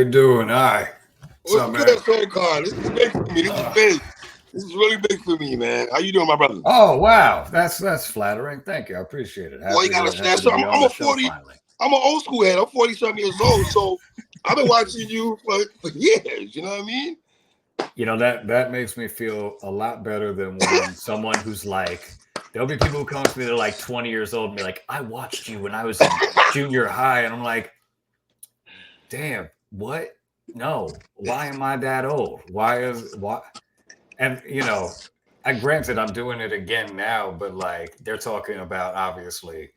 you doing? Hi. What's good, Soul Car? This is big for me. This is big. This is really big for me, man. How you doing, my brother? Oh wow, that's flattering. Thank you. I appreciate it. Well, you gotta stand. So I'm a 40. Finally. I'm an old school head. I'm 47 years old. So I've been watching you for years. You know what I mean? You know, that makes me feel a lot better than when someone who's like, there'll be people who come to me, they're like 20 years old and be like, I watched you when I was in junior high. And I'm like, damn, what? No, why am I that old? Why? And you know, granted, I'm doing it again now, but like they're talking about obviously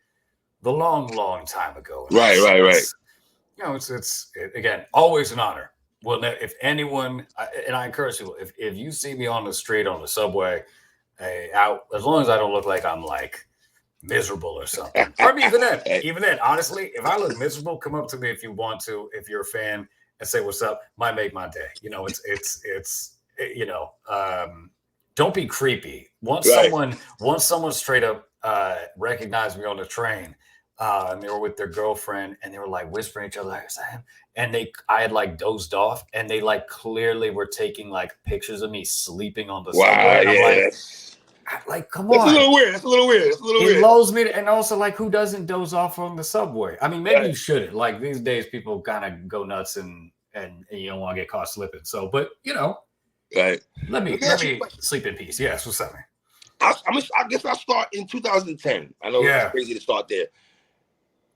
the long time ago. Right. You know, it's again always an honor. Well, if anyone, and I encourage people, if you see me on the street, on the subway, out, as long as I don't look like I'm like miserable or something. Or even then, honestly, if I look miserable, come up to me if you want to, if you're a fan, and say what's up. Might make my day. You know, it's you know, don't be creepy. Once someone straight up recognized me on the train, and they were with their girlfriend, and they were like whispering each other, and I had like dozed off, and they like clearly were taking like pictures of me sleeping on the subway. And I'm like, come on. That's a little weird. It lulls me and also like, who doesn't doze off on the subway? I mean, maybe you shouldn't. Like these days, people kind of go nuts and you don't want to get caught slipping. So, but you know, right. Let me sleep in peace. Yes, what's up, man? I guess I'll start in 2010. I know it's crazy to start there.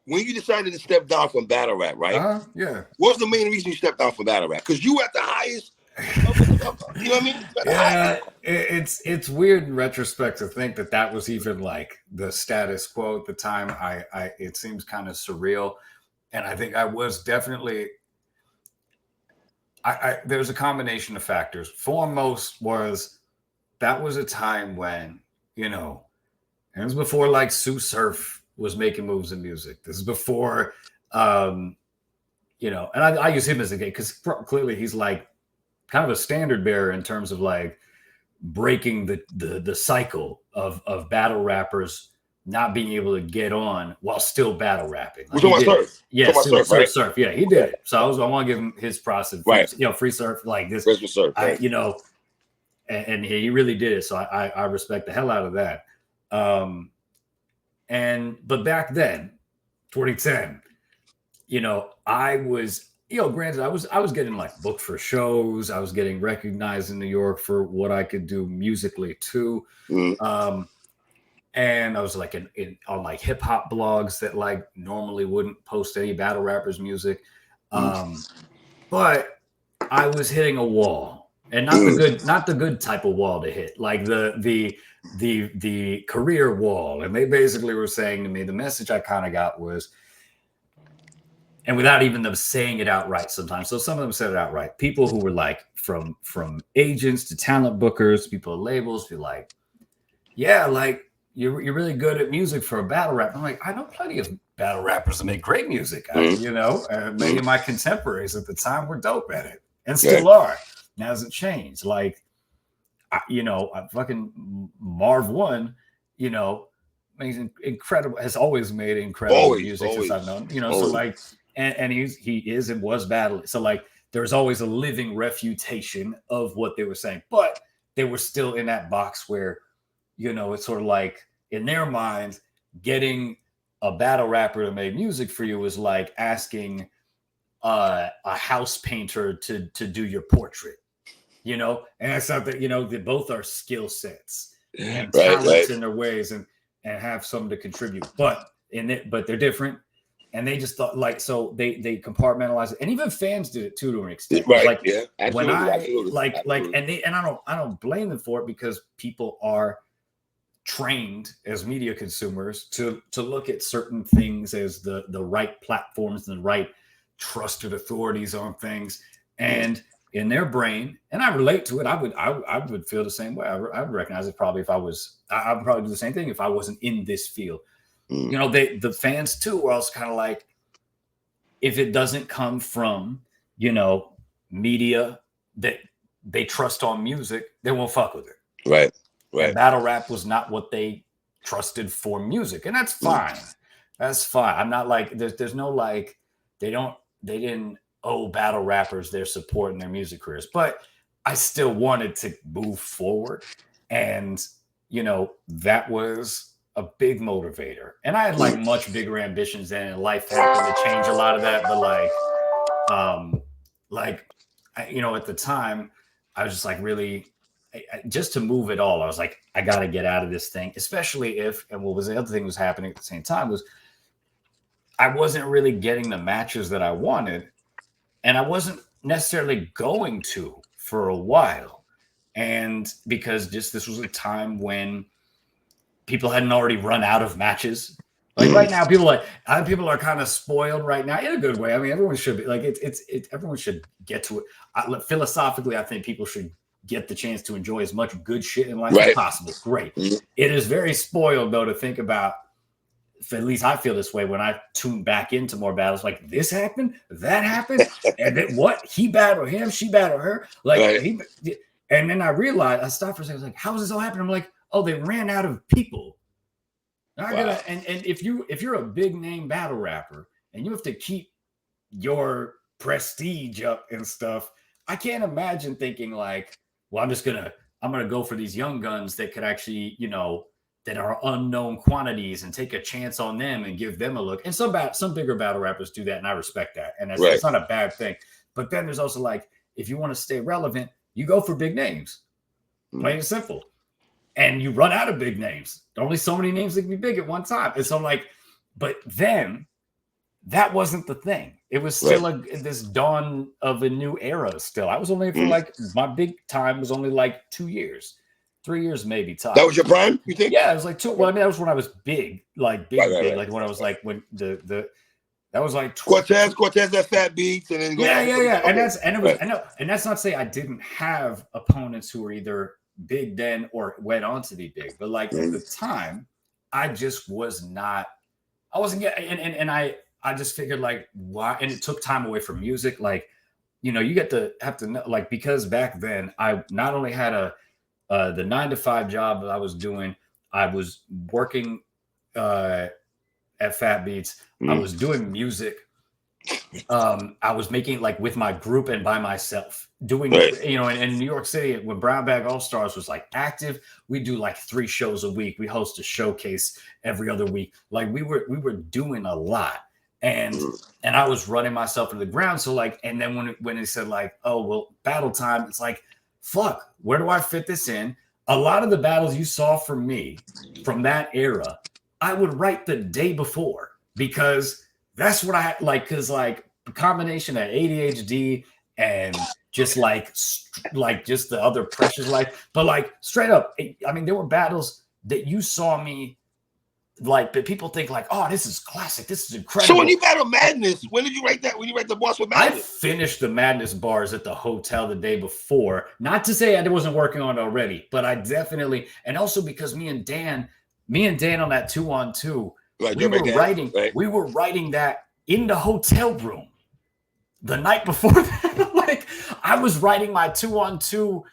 When you decided to step down from battle rap, right? Yeah. What was the main reason you stepped down from battle rap? Because you were at the highest. You know what I mean? Yeah, it's weird in retrospect to think that was even like the status quo at the time. It seems kind of surreal, and I think I was definitely. There's a combination of factors. Foremost was that was a time when, you know, it was before like Sue Surf was making moves in music. This is before, you know, and I use him as a gay because clearly he's like kind of a standard bearer in terms of like breaking the cycle of battle rappers not being able to get on while still battle rapping. Like we're talking about Surf. Yeah, Surf. Yeah, he did it. So I want to give him his props. Right. You know, Free Surf like this. Surf, right. You know, and he really did it. So I respect the hell out of that. But back then, 2010, you know, I was, you know, granted, I was getting like booked for shows. I was getting recognized in New York for what I could do musically too. And I was like on like hip hop blogs that like normally wouldn't post any battle rappers music. But I was hitting a wall, and not the good type of wall to hit, like the career wall. And they basically were saying to me, the message I kind of got was, and without even them saying it outright sometimes. So some of them said it outright. People who were like from agents to talent bookers, people at labels, be like, yeah, like you're really good at music for a battle rap. I'm like, I know plenty of battle rappers that make great music. You know, many of my contemporaries at the time were dope at it and still are. It hasn't changed. Like, you know, fucking Marv One, you know, makes incredible, has always made incredible music since I've known, you know, so like, and he is and was battling. So like, there's always a living refutation of what they were saying, but they were still in that box where, you know, it's sort of like in their minds, getting a battle rapper to make music for you is like asking a house painter to do your portrait, you know, and that's something, you know, they both are skill sets and talents in their ways and have something to contribute, but they're different. And they just thought like, so they compartmentalize it. And even fans did it too, to an extent. Right. Like Absolutely, when absolutely. And I don't blame them for it because people are trained as media consumers to look at certain things as the right platforms and the right trusted authorities on things. And in their brain, and I relate to it, I would feel the same way. I would recognize it probably if I would probably do the same thing if I wasn't in this field. You know, the fans too are also kind of like, if it doesn't come from, you know, media that they trust on music, they won't fuck with it. Right. And battle rap was not what they trusted for music, and that's fine. That's fine. I'm not like there's no like they didn't battle rappers, they're supporting their music careers. But I still wanted to move forward. And, that was a big motivator. And I had like much bigger ambitions then, and life happened to change a lot of that. But at the time, I was just like really, just to move it all. I was like, I got to get out of this thing, especially if, and what was the other thing was happening at the same time was I wasn't really getting the matches that I wanted, and I wasn't necessarily going to for a while. And because this was a time when people hadn't already run out of matches. Like right now, people are kind of spoiled right now in a good way. I mean, everyone should be like, everyone should get to it. Philosophically, I think people should get the chance to enjoy as much good shit in life as possible. Great. It is very spoiled though to think about. At least I feel this way when I tune back into more battles. Like this happened, that happened, and then what? He battled him, she battled her. And then I realized, I stopped for a second. I was like, how is this all happening? I'm like, oh, they ran out of people. And if you're a big name battle rapper and you have to keep your prestige up and stuff, I can't imagine thinking like, well, I'm gonna go for these young guns that could actually, that are unknown quantities and take a chance on them and give them a look. And some bigger battle rappers do that, and I respect that. And that's not a bad thing. But then there's also like, if you want to stay relevant, you go for big names. Plain and simple. And you run out of big names. Only so many names that can be big at one time. And so I'm like, but then that wasn't the thing. It was still this dawn of a new era still. I was only for like, my big time was only like 2 years. 3 years maybe time. That was your prime, you think? Yeah, it was like 2. Well, I mean, that was when I was big, like big. Like when I was like when that was like Cortez that Fat Beats, and then yeah. And that's not to say I didn't have opponents who were either big then or went on to be big, but like at the time, I just was not. I wasn't getting, and I just figured like why, and it took time away from music. Like you have to know, like because back then I not only had the 9-to-5 job that I was doing, I was working at Fat Beats. I was doing music. I was making like with my group and by myself doing, in New York City when Brown Bag All Stars was like active, we do like 3 shows a week. We host a showcase every other week. Like we were doing a lot, and I was running myself into the ground. So like, and then when it said like, oh, well, battle time, it's like, fuck, where do I fit this in? A lot of the battles you saw from me from that era, I would write the day before because that's what I like. Because like a combination of ADHD and just like just the other pressures, but like straight up, I mean, there were battles that you saw me like, but people think like, oh, this is classic, this is incredible. So when you battle Madness, when did you write that? When you write the boss with Madness? I finished the Madness bars at the hotel the day before. Not to say I wasn't working on it already, but I definitely, and also because me and Dan on that 2-on-2, we were writing that in the hotel room the night before that. Like I was writing my 2-on-2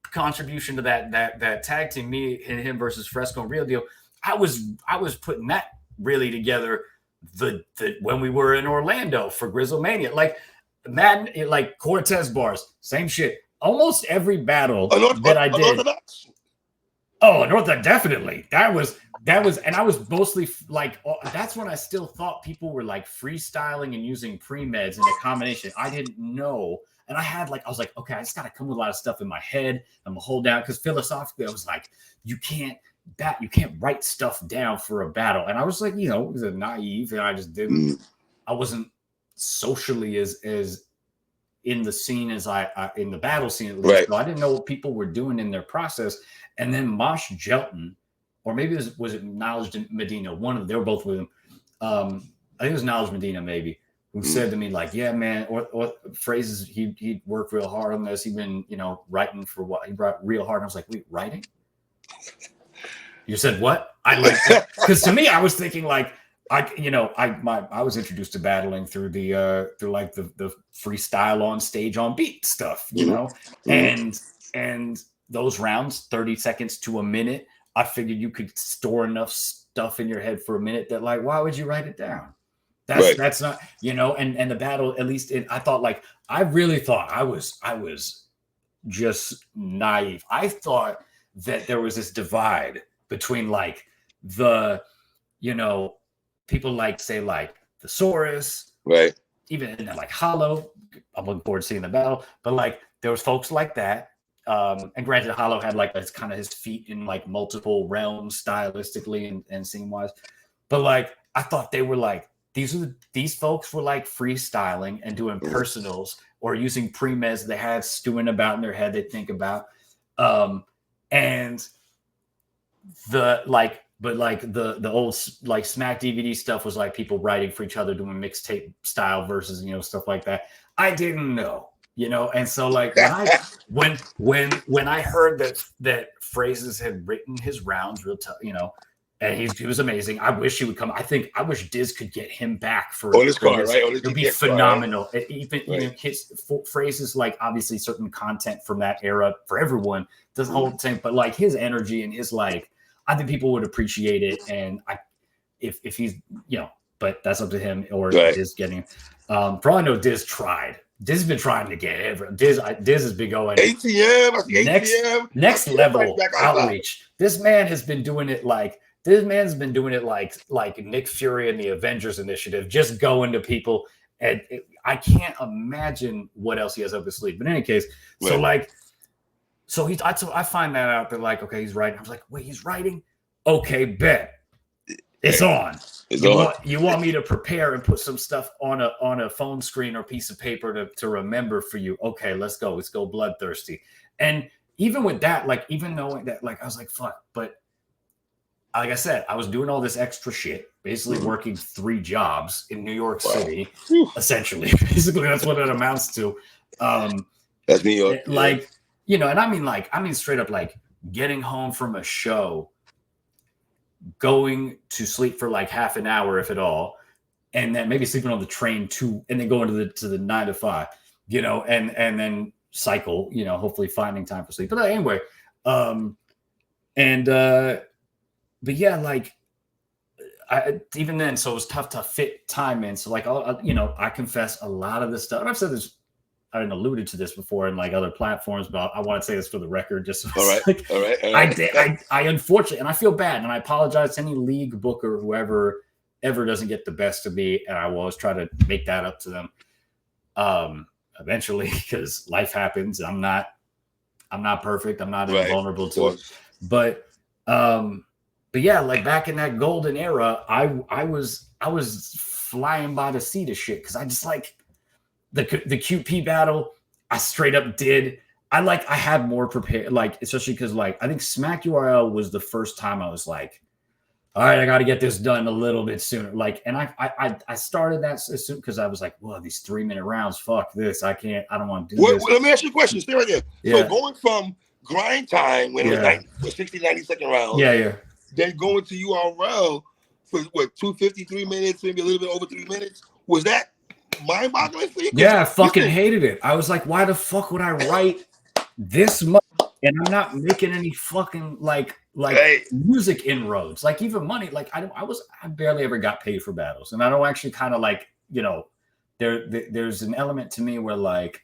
contribution to that tag team, me and him versus Fresco and Real Deal. I was putting that really together the when we were in Orlando for Grizzlemania. Like Madden, like Cortez bars, same shit. Almost every battle that I did. Unorthodox? Oh, Unorthodox, definitely. That was, and I was mostly like, that's when I still thought people were like freestyling and using pre-meds in a combination. I didn't know. And I was like, okay, I just got to come with a lot of stuff in my head. I'm gonna hold down. Cause philosophically, I was like, you can't write stuff down for a battle. And I was like, it was naive, and I just I wasn't socially as in the scene as I in the battle scene at least. Right. So I didn't know what people were doing in their process. And then Mosh Jelton, or maybe was it Knowledge Medina? They were both with him. I think it was Knowledge Medina, maybe, who said to me like, yeah, man, or phrases he'd worked real hard on this. He'd been, writing for what he brought real hard. And I was like, wait, writing? You said what? I like, because to me, I was thinking like, I was introduced to battling through the freestyle on stage on beat stuff, and those rounds, 30 seconds to a minute, I figured you could store enough stuff in your head for a minute that like, why would you write it down? That's not, you know, and the battle, at least I thought, like, I really thought I was just naive. I thought that there was this divide between like the, you know, people like say like the Saurus, right? Even like Hollow. I'm looking forward to seeing the battle, but like there was folks like that. And granted, Hollow had like it's kind of his feet in like multiple realms stylistically and scene wise, but like I thought they were like these folks were like freestyling and doing personals or using pre-meds they had stewing about in their head they think about, and the like. But like the old like Smack DVD stuff was like people writing for each other, doing mixtape style versus, you know, stuff like that. I didn't know, you know, and so like when I heard that Phrases had written his rounds real tough, you know, and he was amazing. I wish he would come. I wish Diz could get him back for on this card, right? On this it would be GTX phenomenal. Card, right? Even you know, his Phrases, like obviously certain content from that era for everyone doesn't hold the same, but like his energy and his like. I think people would appreciate it, and if he's, you know, but that's up to him or Diz getting. For all I know, Diz tried. Diz has been trying to get it. Diz has been going ATM, next level outreach. This man has been doing it like Nick Fury and the Avengers Initiative, just going to people, and I can't imagine what else he has up his sleeve. But in any case, so like. So I find that out. They're like, okay, he's writing. I was like, wait, he's writing? Okay, bet. It's on. You want me to prepare and put some stuff on a phone screen or piece of paper to remember for you? Okay, let's go. Let's go bloodthirsty. And even with that, like, even knowing that, like, I was like, fuck. But like I said, I was doing all this extra shit, basically working 3 jobs in New York City, essentially. Basically, that's what it amounts to. That's New York. Like, you know, and I mean straight up, like getting home from a show, going to sleep for like half an hour, if at all, and then maybe sleeping on the train too, and then going to the 9 to 5, you know, and then cycle, you know, hopefully finding time for sleep. But anyway, but yeah, like even then, so it was tough to fit time in. So like, you know, I confess a lot of this stuff, and I've said this. I alluded to this before in like other platforms, but I want to say this for the record. Just so all right. I unfortunately, and I feel bad, and I apologize to any league booker, whoever ever doesn't get the best of me, and I will always try to make that up to them. Eventually, because life happens. I'm not perfect. I'm not invulnerable to it. But yeah, like back in that golden era, I was flying by the seat of shit because I just like. The QP battle, I straight up did. I had more prepared, like, especially because like I think Smack URL was the first time I was like, all right, I got to get this done a little bit sooner. Like, and I started that as soon because I was like, well, these 3-minute rounds, fuck this. I don't want to do this. Let me ask you a question. Stay right there. Yeah. So going from Grindtime when it was 60, 90-second rounds. Yeah. Then going to URL for what 253 minutes, maybe a little bit over 3 minutes. Was that mind-boggling for you? Yeah, I fucking hated it. I was like, why the fuck would I write this much and I'm not making any fucking like music inroads, like even money. Like I barely ever got paid for battles, and I don't actually kind of like, you know, there's an element to me where like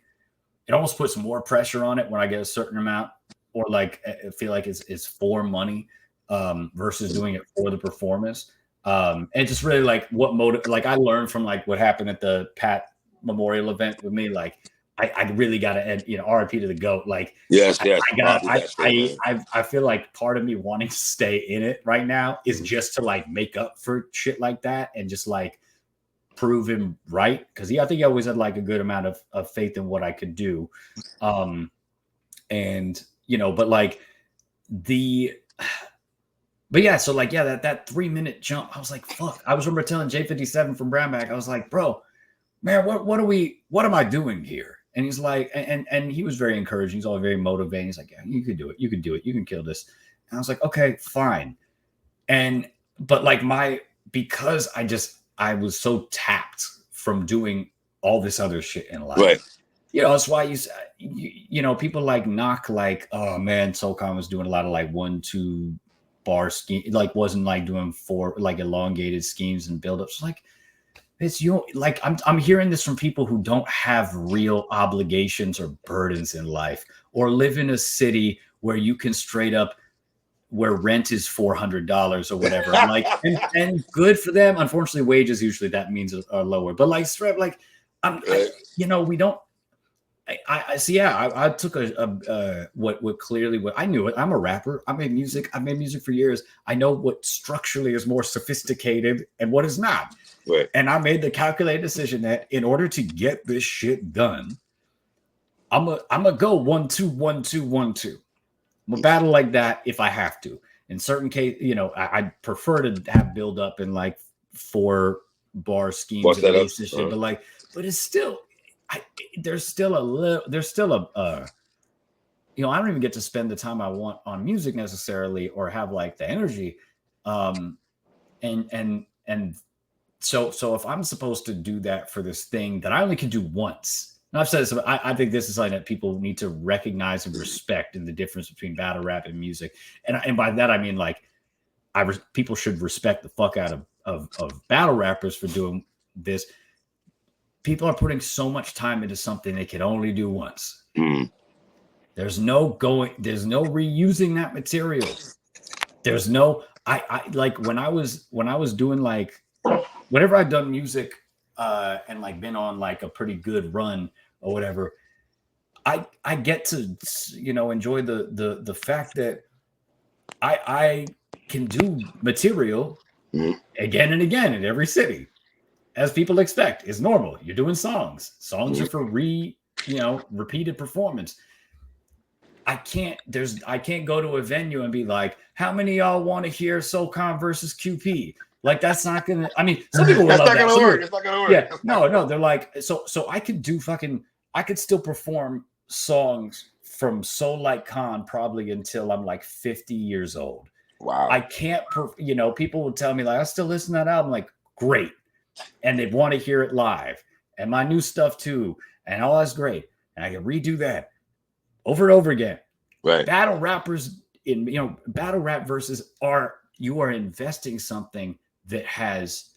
it almost puts more pressure on it when I get a certain amount, or like I feel like it's for money versus doing it for the performance. And just really like what motive, like I learned from like what happened at the Pat Memorial event with me. Like I really got to end, you know, RIP to the GOAT. Like, yes. I feel like part of me wanting to stay in it right now is just to like make up for shit like that and just like prove him right. Cause I think he always had like a good amount of faith in what I could do. And you know, but like but yeah, so like, yeah, that 3-minute jump, I was like, fuck. I remember telling J57 from Brownback, I was like, bro, man, what am I doing here? And he's like, and he was very encouraging. He's all very motivating. He's like, yeah, you can do it. You can do it. You can kill this. And I was like, okay, fine. But like because I was so tapped from doing all this other shit in life. Right. You know, that's why you know, people like knock like, oh man, SoCon was doing a lot of like 1-2 bar scheme, like wasn't like doing 4 like elongated schemes and buildups. Like It's like I'm hearing this from people who don't have real obligations or burdens in life, or live in a city where you can straight up where rent is $400 or whatever. I'm like, and good for them. Unfortunately, wages usually that means are lower. But like straight up, like we don't. I see. Yeah, I took what clearly what I knew it. I'm a rapper. I made music. I've made music for years. I know what structurally is more sophisticated and what is not. Right. And I made the calculated decision that in order to get this shit done, I'm gonna go 1 2 1 2 1 2. I'm gonna battle like that if I have to. In certain case, I prefer to have build up in like 4 bar schemes at least, but it's still. There's still a I don't even get to spend the time I want on music necessarily, or have like the energy, and so if I'm supposed to do that for this thing that I only can do once, and I've said this, I think this is something that people need to recognize and respect in the difference between battle rap and music, and by that I mean like people should respect the fuck out of battle rappers for doing this. People are putting so much time into something they can only do once. There's no reusing that material. There's no, I like when I was doing like, whenever I've done music, and like been on like a pretty good run or whatever, I get to, enjoy the fact that I can do material again and again in every city. As people expect, it's normal. You're doing songs. Songs are for repeated performance. I can't go to a venue and be like, how many of y'all want to hear SoCon versus QP? Like, that's not gonna. I mean, some people will love that. It's not gonna work. Yeah, no. They're like, so I could do I could still perform songs from So Like Khan probably until I'm like 50 years old. Wow. I can't. People will tell me like, I still listen to that album. Like, great. And they want to hear it live, and my new stuff too, and all that's great, and I can redo that over and over again. Right. Battle rappers battle rap versus you are investing something that has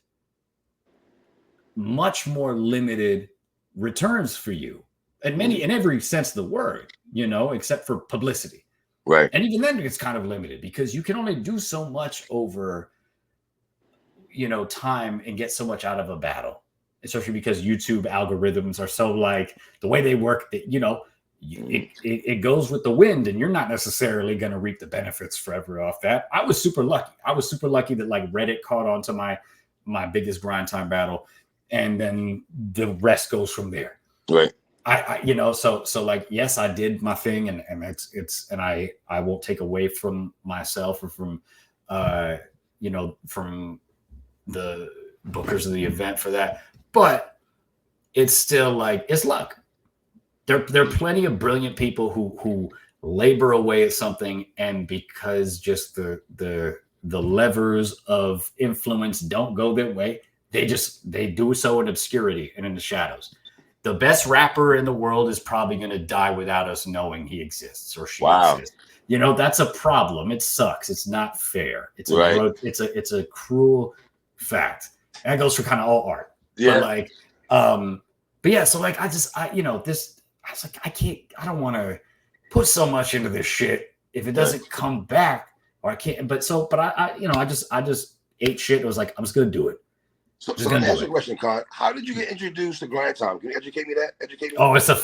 much more limited returns for you, and in every sense of the word, except for publicity. Right. And even then, it's kind of limited because you can only do so much over time and get so much out of a battle, especially because YouTube algorithms are so like the way they work that it goes with the wind, and you're not necessarily going to reap the benefits forever off that. I was super lucky that like Reddit caught on to my biggest Grindtime battle, and then the rest goes from there. Right. So like, yes, I did my thing, and I won't take away from myself or from from the bookers of the event for that, but it's still like, it's luck. There are plenty of brilliant people who labor away at something, and because just the levers of influence don't go their way, they do so in obscurity and in the shadows. The best rapper in the world is probably going to die without us knowing he exists or she exists. That's a problem. It sucks. It's not fair. It's it's a cruel fact. And that goes for kind of all art. Yeah. But yeah, so like I was like, I don't want to put so much into this shit if it doesn't come back, or I can't. But I just ate shit. I was like, I'm just gonna do it. So let me ask you a question, Con. How did you get introduced to Grindtime? Can you educate me? Oh, it's a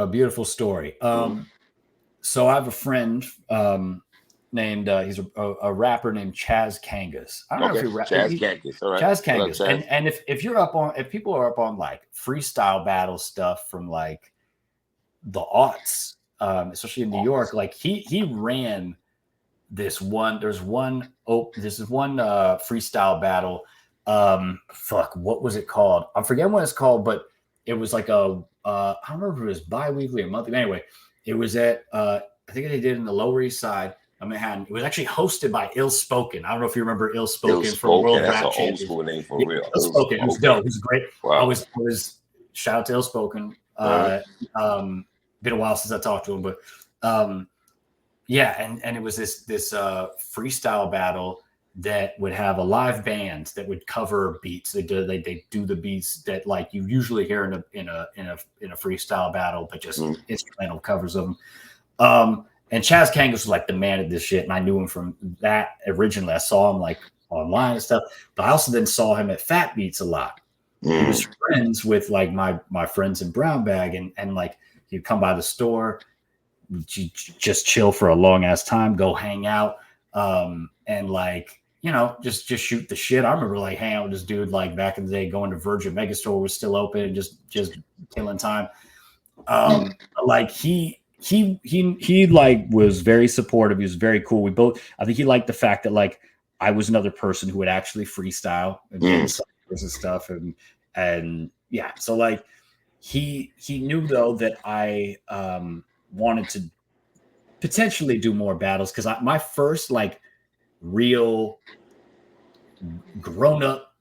beautiful story. So I have a friend named he's a rapper named Chaz Kangas. I don't know if you're Chaz Kangas. All right. Chaz Kangas. And if people are up on like freestyle battle stuff from like the aughts, especially in New York, like he ran this one. This is one freestyle battle. What was it called? I forget what it's called, but it was like I don't remember if it was bi-weekly or monthly. Anyway, it was at I think they did in the Lower East Side of Manhattan. It was actually hosted by Ill Spoken. I don't know if you remember Ill Spoken from World Rap That's an old school name for real. Ill Spoken. It was dope. It was great. Wow. I was shout out to Ill Spoken. Been a while since I talked to him, but yeah, and it was this freestyle battle that would have a live band that would cover beats. They do the beats that like you usually hear in a freestyle battle, but just instrumental covers of them. And Chaz Kangas was like the man at this shit, and I knew him from that originally. I saw him like online and stuff, but I also then saw him at Fat Beats a lot. He was friends with like my friends in Brown Bag, and like he'd come by the store, just chill for a long ass time, go hang out, and like, you know, just shoot the shit. I remember like hanging out with this dude like back in the day, going to Virgin Megastore was still open, and just killing time. Like he like was very supportive. He was very cool. I think he liked the fact that like I was another person who would actually freestyle and stuff, and yeah. So like he knew though that I wanted to potentially do more battles, because my first like real grown up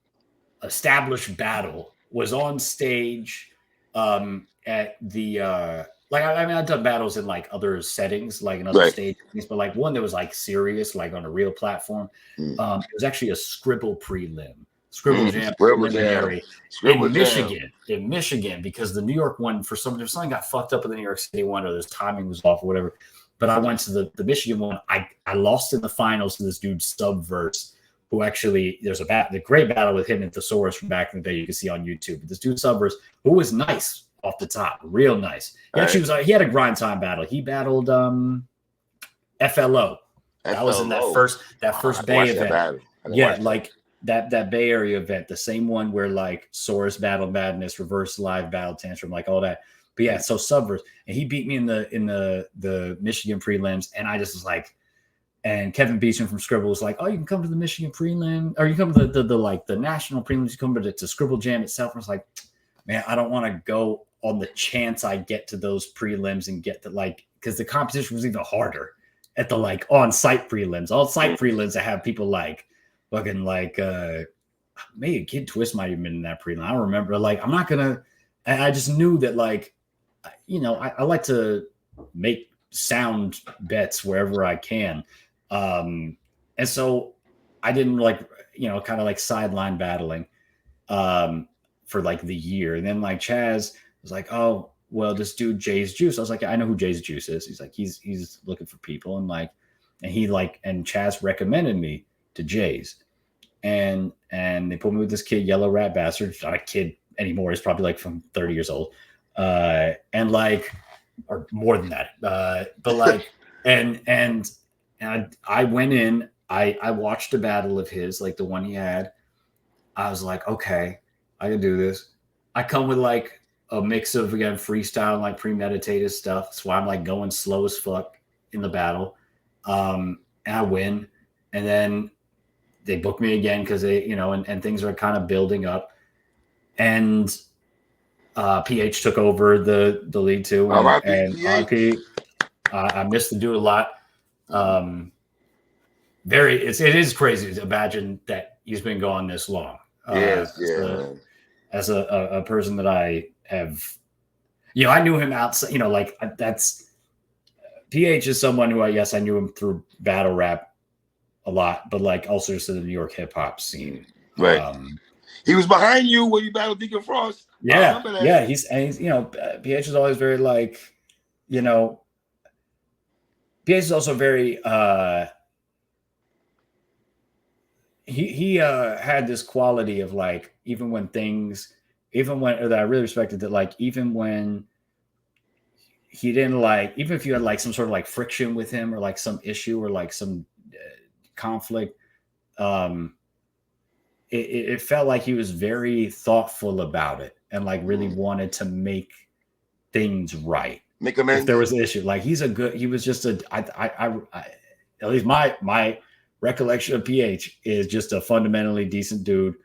established battle was on stage at the like I mean I've done battles in like other settings, like in other stages, but like one that was like serious, like on a real platform. It was actually a Scribble prelim, Scribble Jam preliminary in Michigan, because the New York one, for something got fucked up in the New York City one, or this timing was off or whatever. But I went to the Michigan one. I lost in the finals to this dude Subverse, who actually, there's the great battle with him and Thesaurus from back in the day you can see on YouTube. But this dude Subverse, who was nice off the top, real nice. He actually he had a Grindtime battle. He battled FLO. That was in that first Bay event. Yeah, like that Bay Area event, the same one where like Saurus Battle Madness, Reverse Live Battle Tantrum, like all that. But yeah, so Subverse, and he beat me in the Michigan prelims, and I just was like, and Kevin Beecham from Scribble was like, oh, you can come to the Michigan prelim, or you come to the national prelims, you come to Scribble Jam itself. And I was like, man, I don't want to go on the chance I get to those prelims and get to like, because the competition was even harder at the like on-site prelims. On-site prelims, I have people like fucking like maybe Kid Twist might have been in that prelim. I don't remember. Like, I'm not gonna. And I just knew that, like, you know, I like to make sound bets wherever I can. And so I didn't like, you know, kind of like sideline battling for like the year. And then like Chaz was like, oh, well, this dude Jay's Juice. I was like, I know who Jay's Juice is. He's like, he's looking for people. And like, and Chaz recommended me to Jay's. And they put me with this kid, Yellow Rat Bastard. Not a kid anymore. He's probably like from 30 years old. And like, or more than that. But like, and I went in, I watched a battle of his, like the one he had. I was like, okay, I can do this. I come with like a mix of, again, freestyle and like premeditated stuff. That's why I'm like going slow as fuck in the battle. And I win. And then they book me again because they, you know, and things are kind of building up. And PH took over the lead too. And RP, I missed the dude a lot. It is crazy to imagine that he's been gone this long. As a person that I have, you know, I knew him outside, you know, like that's PH is someone who I knew him through battle rap a lot, but like also just in the New York hip hop scene. Right. He was behind you when you battled Deacon Frost. Yeah. He's you know, PH is always very like, you know, PH is also very he had this quality of like, even when that I really respected, that like even when he didn't like, even if you had like some sort of like friction with him or like some issue or like some conflict, it felt like he was very thoughtful about it and like really wanted to make things right. Make amends. If there was an issue, like he was just at least my recollection of PH is just a fundamentally decent dude.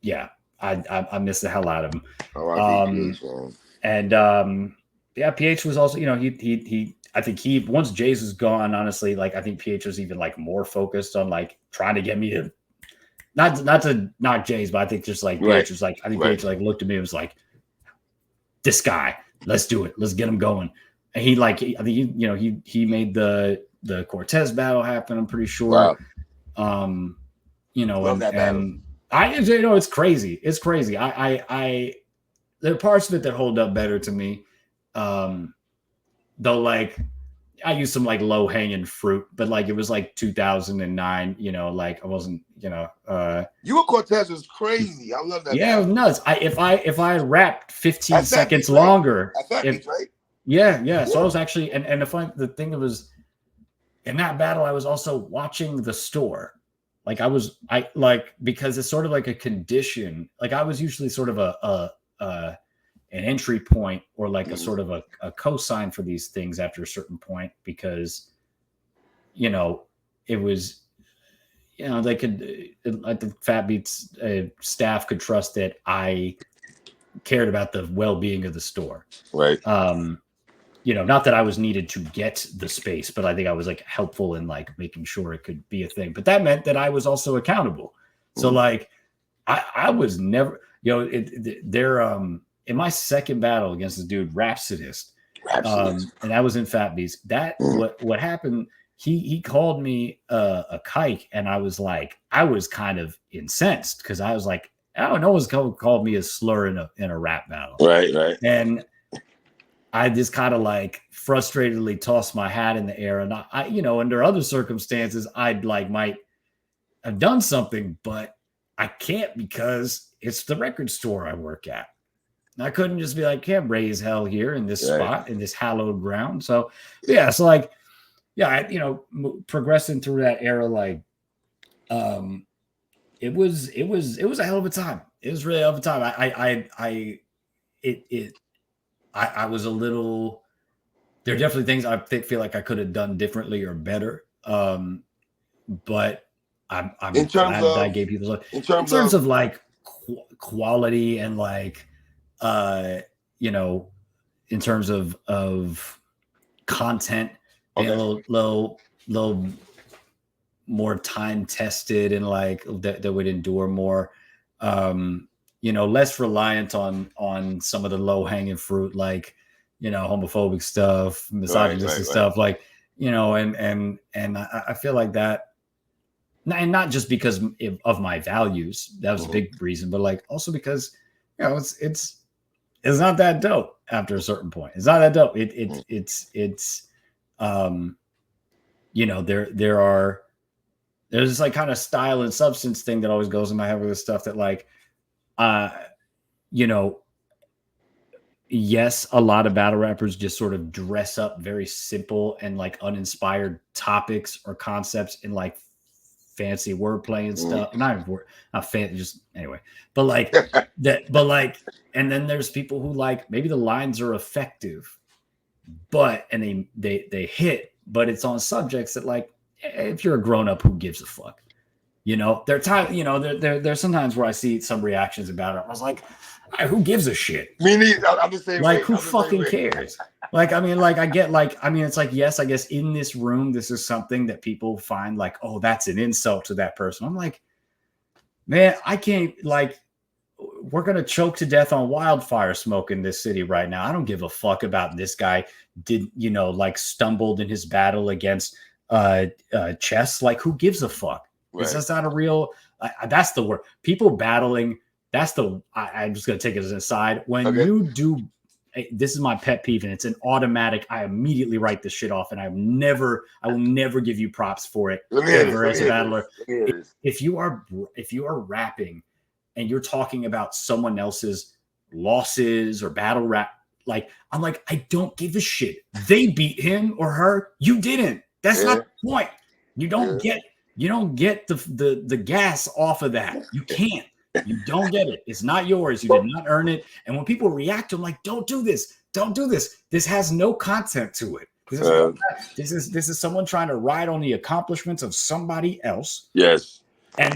Yeah, I miss the hell out of him. PH was also, you know, he I think once Jay's was gone, honestly, like I think PH was even like more focused on like trying to get me to not to knock Jay's, but I think just like PH was like, I think PH like looked at me and was like, this guy, let's do it, let's get him going. And I think he made the Cortez battle happen, I'm pretty sure. You know, Love that battle. and I, you know, it's crazy. It's crazy. There are parts of it that hold up better to me. Though, like, I used some like low hanging fruit, but like it was like 2009, you know, like I wasn't, you know, you and Cortez was crazy. I love that. Yeah, it was nuts. If I had rapped 15 seconds beat, longer, right? Beat, right? Yeah. So I was actually, and the thing that was in that battle, I was also watching the store. Like because it's sort of like a condition. Like I was usually sort of an entry point or like a sort of a cosign for these things after a certain point, because, you know, it was, you know, they could, like the Fat Beats staff could trust that I cared about the well-being of the store. Right. You know, not that I was needed to get the space, but I think I was like helpful in like making sure it could be a thing. But that meant that I was also accountable. So like I was never, you know, in my second battle against the dude Rhapsodist, and that was in Fat Beats. That what happened, he called me a kike, and I was kind of incensed, because I was like, oh, no one's called me a slur in a rap battle. Right. And I just kind of like frustratedly tossed my hat in the air. And I, you know, under other circumstances, I'd like might have done something, but I can't, because it's the record store I work at. And I couldn't just be like, can't raise hell here in this spot, in this hallowed ground. So yeah, so like, yeah, you know, progressing through that era, like, it was a hell of a time. It was really a hell of a time. I was a little, there are definitely things I feel like I could have done differently or better. But I'm glad that I gave people, in terms of like quality and like, you know, in terms of content, being a little more time tested, and like that would endure more. You know, less reliant on some of the low hanging fruit, like, you know, homophobic stuff, misogynistic stuff, like, you know, and I feel like that, and not just because of my values, that was a big reason, but like also because, you know, it's not that dope after a certain point. It's not that dope. It's you know, there's this like kind of style and substance thing that always goes in my head with this stuff, that like, you know, yes, a lot of battle rappers just sort of dress up very simple and like uninspired topics or concepts in like fancy wordplay and stuff. Not fancy, just anyway. But like and then there's people who like, maybe the lines are effective, but and they hit, but it's on subjects that, like, if you're a grown up, who gives a fuck? You know, there's sometimes where I see some reactions about it. I was like, who gives a shit? Me neither. I'm the same. Like, who fucking cares? Like, I mean, like, I get, like, I mean, it's like, yes, I guess in this room, this is something that people find like, oh, that's an insult to that person. I'm like, man, I can't, like, we're going to choke to death on wildfire smoke in this city right now. I don't give a fuck about this guy you know, like, stumbled in his battle against chess. Like, who gives a fuck? Right. That's not a real, that's the word. People battling, that's the, I'm just going to take it as an aside. When you do, this is my pet peeve, and it's an automatic, I immediately write this shit off, and I will never give you props for it ever as a battler. If you are rapping and you're talking about someone else's losses or battle rap, like, I'm like, I don't give a shit. They beat him or her. You didn't. That's not the point. You don't get the gas off of that. You can't. You don't get it. It's not yours. You did not earn it. And when people react to them, like, don't do this. Don't do this. This has no content to it. This is someone trying to ride on the accomplishments of somebody else. Yes. And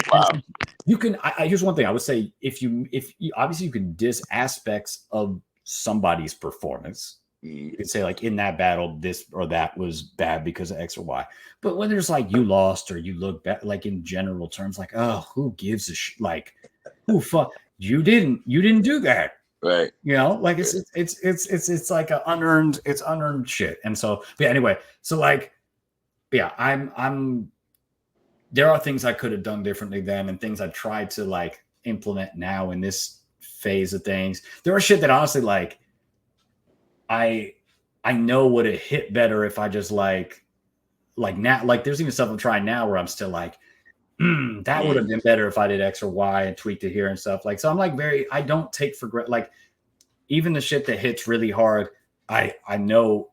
you can. Here's one thing I would say: if you obviously, you can diss aspects of somebody's performance. You could say, like, in that battle, this or that was bad because of X or Y. But when there's like, you lost or you look bad, like, in general terms, like, oh, who gives a shit? Like, who fuck? You didn't do that, right? You know, like, it's like unearned shit. And so, but anyway, so like, yeah, I'm there are things I could have done differently then, and things I tried to like implement now in this phase of things. There are shit that honestly, like, I know would have hit better if I just like now, like there's even stuff I'm trying now where I'm still like, that would have been better if I did X or Y and tweaked it here and stuff. Like, so I'm like I don't take for granted, like even the shit that hits really hard, I know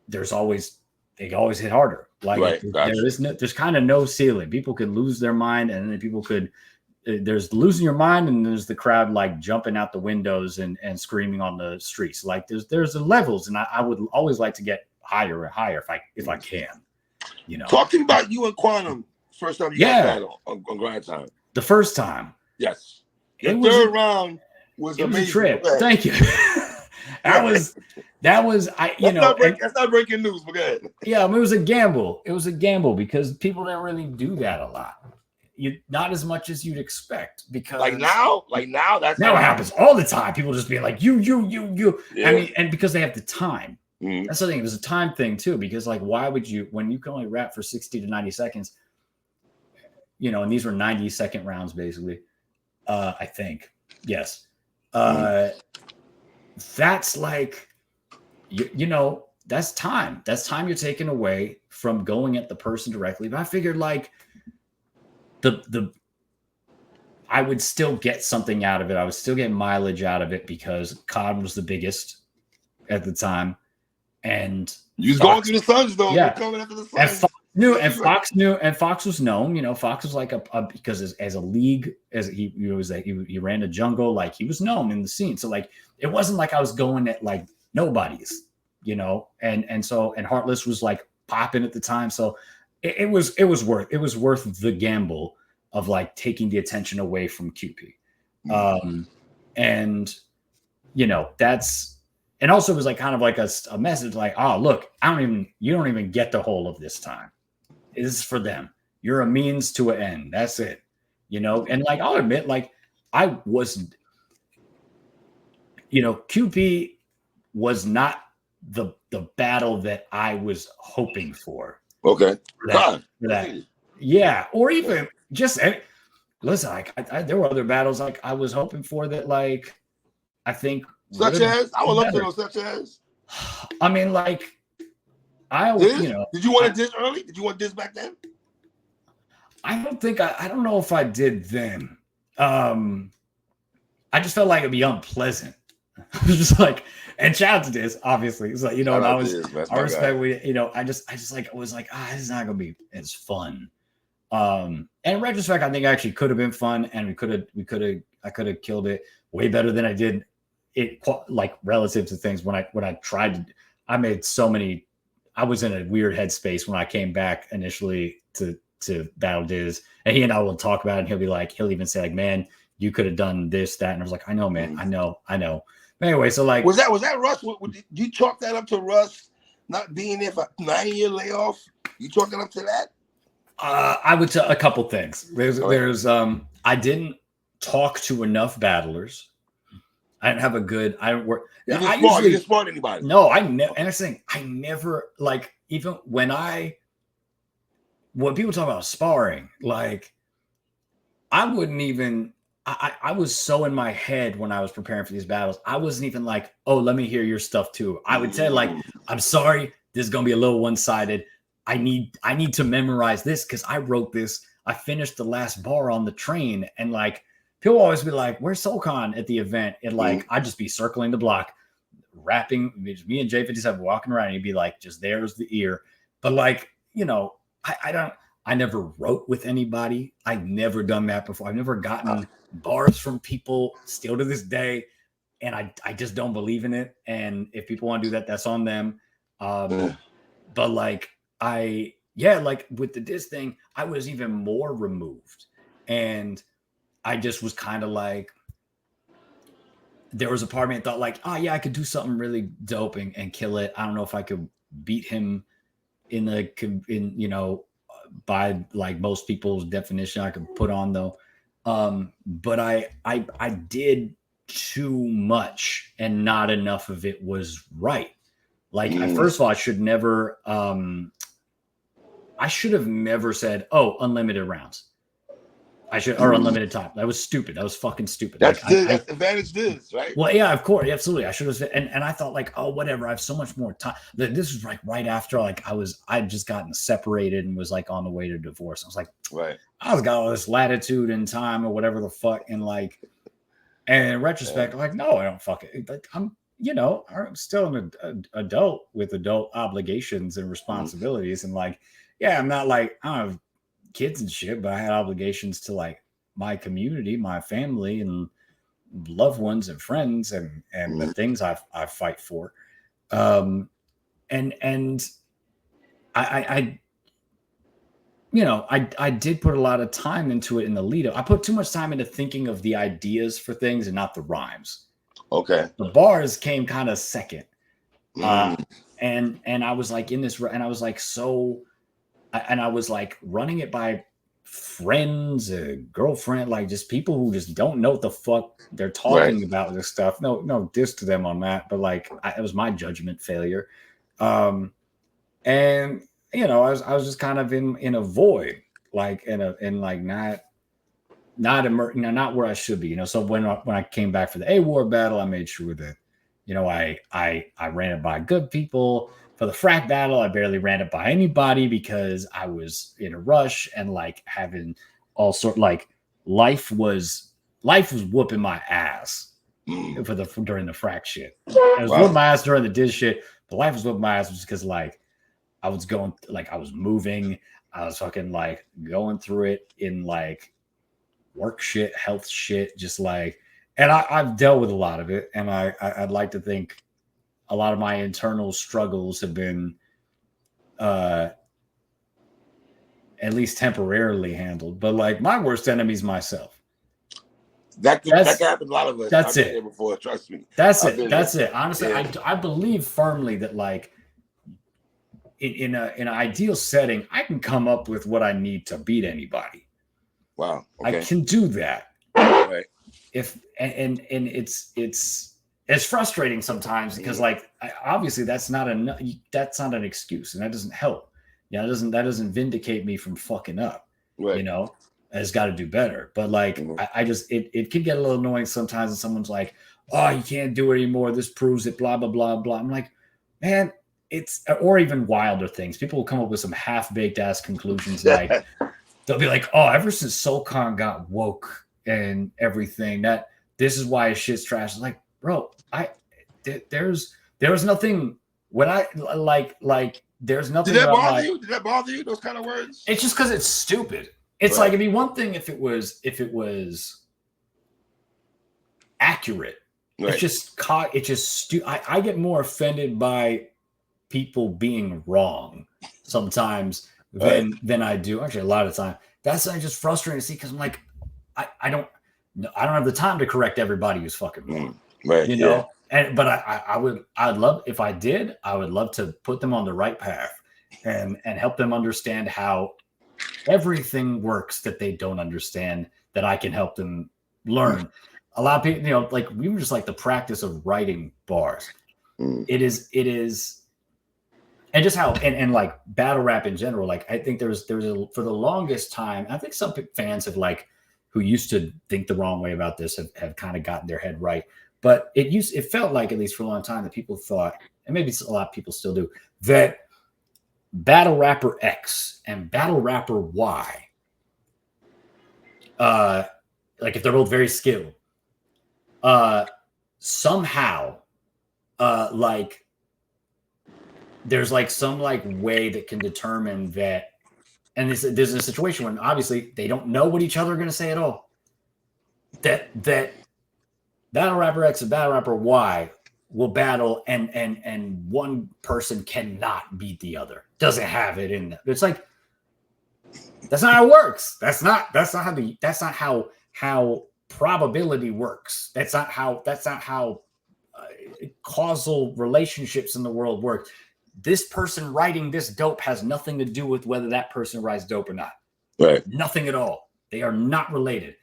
they always hit harder. Like there's kind of no ceiling. People can lose their mind, and then people could, there's losing your mind, and there's the crowd like jumping out the windows and screaming on the streets. Like there's the levels, and I would always like to get higher and higher if I can. You know, talking about you and Quantum first time you got battle on Grindtime. The first time, yes, the third round was amazing. Was a trip. Thank you. That was that's not breaking news, but go ahead. Yeah, I mean, it was a gamble. It was a gamble because people didn't really do that a lot. Not as much as you'd expect, because now that's now it happens all the time. People just being like you. Yeah. I mean, and because they have the time. That's the thing. There's a time thing too, because like, why would you, when you can only rap for 60 to 90 seconds, you know, and these were 90-second rounds basically. I think. Yes. That's like, you know, that's time. That's time you're taking away from going at the person directly. But I figured like I would still get something out of it. I would still get mileage out of it because COD was the biggest at the time. And you was going through the Suns though. Yeah. You're coming after the Suns. And Fox was known, you know, Fox was like because as a league, as he ran a jungle, like he was known in the scene. So like, it wasn't like I was going at like nobodies, you know, and Heartless was like popping at the time. So it was worth the gamble of like taking the attention away from QP. And you know, and also it was like kind of like a message like, oh, look, you don't even get the whole of this time. This is for them. You're a means to an end. That's it. You know, and like, I'll admit, like I wasn't, you know, QP was not the battle that I was hoping for. Okay. For that. Yeah. Or even just, listen, like there were other battles like I was hoping for that, like, I think. Such as? I would love to know such as. I mean, like, you know. Did you want to diss early? Did you want to diss back then? I don't think I don't know if I did then. I just felt like it'd be unpleasant. I was just like, and shout out to this, obviously. It's like, you know, I respect we, you know, I just like was like, this is not gonna be as fun. And in retrospect, I think it actually could have been fun, and I could have killed it way better than I did it, like relative to things when I tried to. I made so many. I was in a weird headspace when I came back initially to Battle Diz, and he and I will talk about it, and he'll even say like, man, you could have done this, that, and I was like, I know, man, I know. But anyway, so like, was that Russ? Did you chalk that up to Russ not being there for 9-year layoff? You chalk it up to that? I would tell a couple things. There's I didn't talk to enough battlers. I didn't have a good. I didn't work. You didn't spot anybody. No, I never. And that's the thing. I never, like, even when people talk about sparring, like, I wouldn't even. I was so in my head when I was preparing for these battles. I wasn't even like, oh, let me hear your stuff too. I would say like, I'm sorry, this is gonna be a little one-sided. I need to memorize this because I wrote this. I finished the last bar on the train, and like people always be like, "Where's Solcon at the event?" And like I'd just be circling the block, rapping. Me and J57 walking around, and he'd be like, "Just there's the ear." But like, you know, I never wrote with anybody. I've never done that before. I've never gotten bars from people still to this day, and I just don't believe in it. And if people want to do that, that's on them. But like like with the diss thing, I was even more removed, and I just was kind of like, there was a part of me that thought like, oh yeah, I could do something really dope and kill it. I don't know if I could beat him in you know, by like most people's definition I could put on though. But I did too much, and not enough of it was right. Like, first of all, I should never I should have never said, "Oh, unlimited rounds." I should, or unlimited time. That was stupid. That was fucking stupid. That's that's advantage this, right? Well, yeah, of course, absolutely. I should have said, and I thought like, oh, whatever. I have so much more time. This was like right after like I'd just gotten separated and was like on the way to divorce. I was like, right. I was got all this latitude and time or whatever the fuck, and like, and in retrospect, I'm like, no, I don't fuck it. Like, I'm still an adult with adult obligations and responsibilities, and like, yeah, I'm not like I don't have kids and shit, but I had obligations to like my community, my family, and loved ones and friends, and the things I fight for. And I did put a lot of time into it in the lead up. I put too much time into thinking of the ideas for things and not the rhymes. Okay. The bars came kind of second. And I was like in this, and I was like, I was like running it by friends, a girlfriend, like just people who just don't know what the fuck they're talking about this stuff. No diss to them on that, but like it was my judgment failure. And I was just kind of in a void, like not where I should be, So when I came back for the A-War battle, I made sure that, I ran it by good people. For the frack battle, I barely ran it by anybody because I was in a rush and like having all sort like life was whooping my ass during the frack shit. I was whooping my ass during the diss shit, but life was whooping my ass just because like I was moving, I was fucking like going through it in like work shit, health shit, just like, and I've dealt with a lot of it, and I'd like to think a lot of my internal struggles have been at least temporarily handled, but like my worst enemy is myself. That can happen. A lot of us. That's it. Before, trust me. That's it. Honestly, yeah. I believe firmly that like in an ideal setting, I can come up with what I need to beat anybody. Wow. Okay. I can do that. Right. It's frustrating sometimes because like obviously that's not an excuse, and that doesn't help. That doesn't vindicate me from fucking up. Right. I just got to do better. But like I just it can get a little annoying sometimes, and someone's like, "Oh, you can't do it anymore. This proves it." Blah blah blah blah. I'm like, man, or even wilder things. People will come up with some half-baked ass conclusions like they'll be like, "Oh, ever since SoCon got woke and everything, that this is why his shit's trash." It's like, bro, there was nothing when I like there's nothing. Did that bother you? Did that bother you? Those kind of words? It's just because it's stupid. It's like it'd be one thing if it was accurate. Right. It's just I get more offended by people being wrong sometimes than I do. Actually, a lot of the time. That's just frustrating to see because I'm like, I don't have the time to correct everybody who's fucking wrong. Right. But I'd love, if I did, I would love to put them on the right path and help them understand how everything works that they don't understand, that I can help them learn. A lot of people, like we were just like the practice of writing bars. It is, and just how, and like battle rap in general, like I think there's for the longest time, I think some fans have like, who used to think the wrong way about this have kind of gotten their head right. But it felt like, at least for a long time, that people thought, and maybe a lot of people still do, that battle rapper X and battle rapper Y, like if they're both very skilled, somehow, like there's like some like way that can determine that. And there's a situation when obviously they don't know what each other are going to say at all. That battle rapper X and battle rapper Y will battle, and one person cannot beat the other. Doesn't have it in them. It's like that's not how it works. That's not how probability works. That's not how causal relationships in the world work. This person writing this dope has nothing to do with whether that person writes dope or not. Right. Nothing at all. They are not related,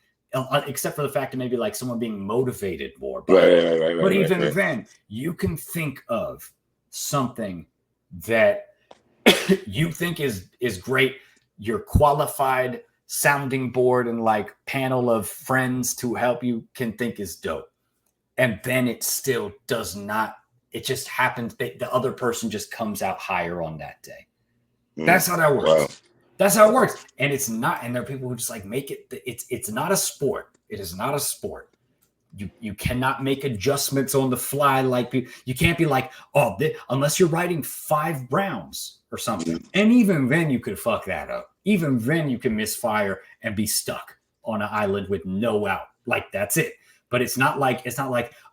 except for the fact that maybe like someone being motivated more. Right. But even then, you can think of something that you think is great, your qualified sounding board and like panel of friends to help you can think is dope. And then it still does not, it just happens that the other person just comes out higher on that day. That's how that works. Wow. That's how it works. And it's not, and there are people who just like make it, it's not a sport. It is not a sport. You cannot make adjustments on the fly. Like you can't be like, oh, unless you're writing 5 rounds or something. And even then you could fuck that up. Even then you can misfire and be stuck on an island with no out. Like that's it. But it's not like,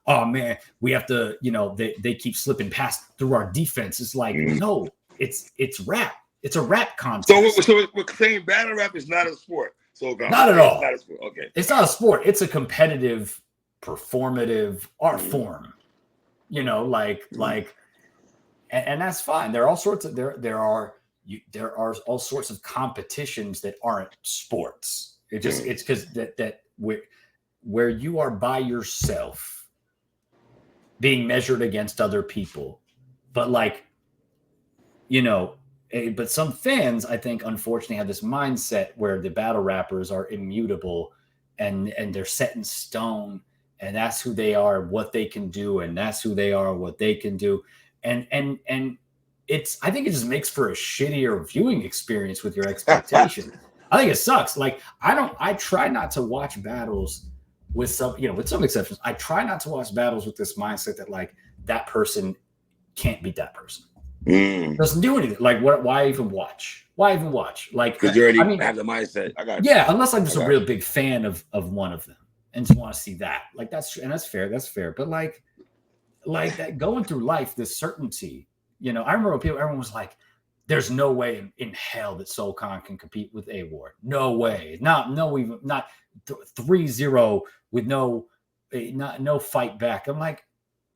oh man, we have to, they keep slipping past through our defense. It's like, no, it's rap. It's a rap contest. So we're saying battle rap is not a sport. So not at all. It's not a sport. Okay. It's not a sport. It's a competitive, performative art form. And that's fine. There are all sorts of there are all sorts of competitions that aren't sports. It's because that where you are by yourself being measured against other people, but but some fans, I think, unfortunately have this mindset where the battle rappers are immutable and they're set in stone, and that's who they are, what they can do, and that's who they are, what they can do. And I think it just makes for a shittier viewing experience with your expectation. I think it sucks. Like I try not to watch battles with some exceptions. I try not to watch battles with this mindset that like that person can't beat that person. Doesn't do anything. Like what? Why even watch? Like because you already have the mindset. I got you. Yeah, unless I'm just a real big fan of one of them and just want to see that. Like that's fair. That's fair. But like that going through life, this certainty. I remember when everyone was like, "There's no way in hell that Soul Khan can compete with A-Ward. No way. Not 3-0 with no fight back." I'm like.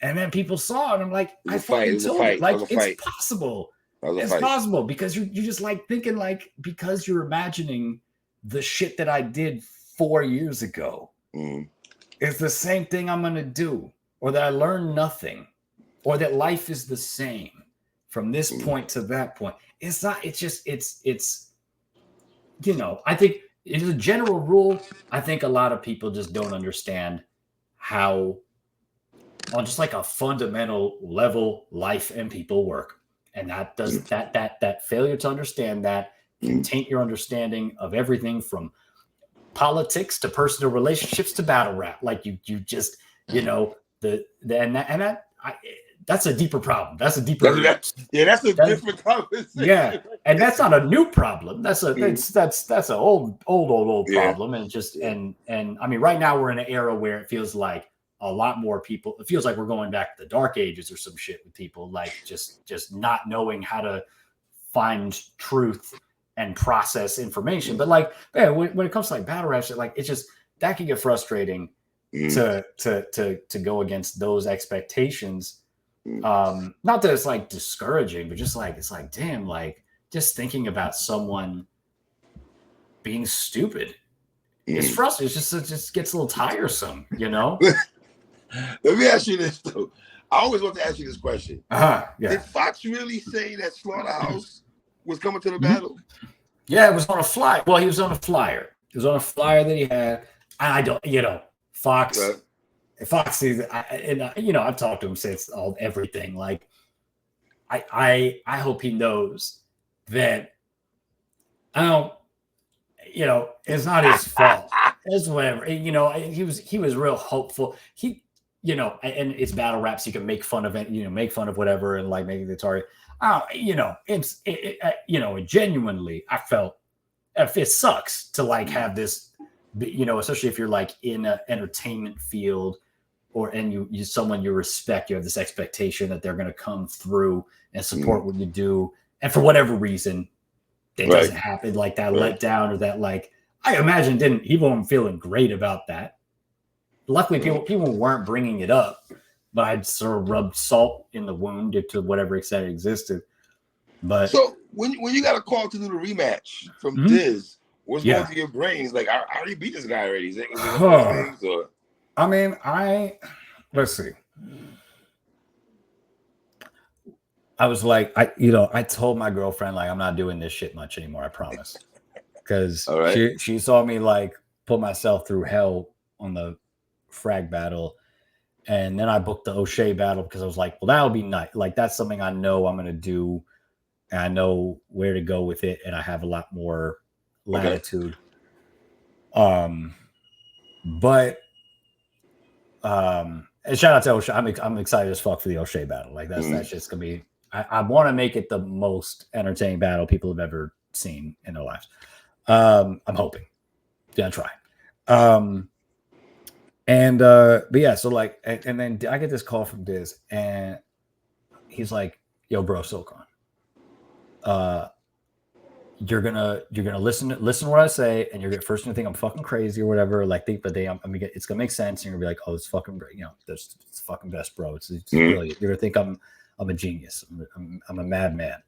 And then people saw it. And I'm like, I fucking told you. Like, it's possible. It's possible because you're just like thinking like because you're imagining the shit that I did 4 years ago. It's the same thing I'm going to do, or that I learned nothing, or that life is the same from this point to that point. It's not. It's just. It's. I think it's a general rule. I think a lot of people just don't understand how. On just like a fundamental level, life and people work, and that does that failure to understand that can taint your understanding of everything from politics to personal relationships to battle rap. Like you just that's a deeper problem. That's a deeper that's a different conversation. Yeah, and that's not a new problem. That's an old problem, and just and I mean, right now we're in an era where it feels like. A lot more people. It feels like we're going back to the dark ages or some shit with people like just not knowing how to find truth and process information. But like, man, when it comes to like battle rap shit, like it's just that can get frustrating to go against those expectations. Not that it's like discouraging, but just like it's like, damn, like just thinking about someone being stupid. It's frustrating. It just gets a little tiresome, Let me ask you this though. I always want to ask you this question. Yeah. Did Fox really say that Slaughterhouse was coming to the battle? Yeah, it was on a flyer. Well, he was on a flyer. It was on a flyer that he had. I don't, Fox. Right. Fox is, I've talked to him since everything. Like, I hope he knows that I don't. It's not his fault. It's whatever. He was real hopeful. And it's battle raps. You can make fun of it. Make fun of whatever, and like maybe the target. Genuinely, I felt it sucks to like have this. Especially if you're like in an entertainment field, and you someone you respect, you have this expectation that they're going to come through and support what you do, and for whatever reason. It doesn't happen like that letdown or that like I imagine he wasn't feeling great about that. Luckily, people weren't bringing it up, but I'd sort of rubbed salt in the wound to whatever extent it existed. But so when you got a call to do the rematch from Diz, what's going through your brains? Like I already beat this guy already. Is it things or? I mean, let's see. I was like, I told my girlfriend, like, I'm not doing this shit much anymore, I promise. Because she saw me like put myself through hell on the frag battle. And then I booked the O'Shea battle because I was like, well, that'll be nice. Like, that's something I know I'm gonna do, and I know where to go with it, and I have a lot more latitude. But and shout out to O'Shea. I'm excited as fuck for the O'Shea battle. Like that's just gonna be. I want to make it the most entertaining battle people have ever seen in their lives. I'm hoping. Gonna try. But yeah, so like, and then I get this call from Diz, and he's like, "Yo, bro, Silkon, you're gonna listen to what I say, and you're gonna first gonna think I'm fucking crazy or whatever. Like, it's gonna make sense, and you're gonna be like, oh, it's fucking, it's fucking best, bro. It's brilliant. You're gonna think I'm a genius. I'm a madman.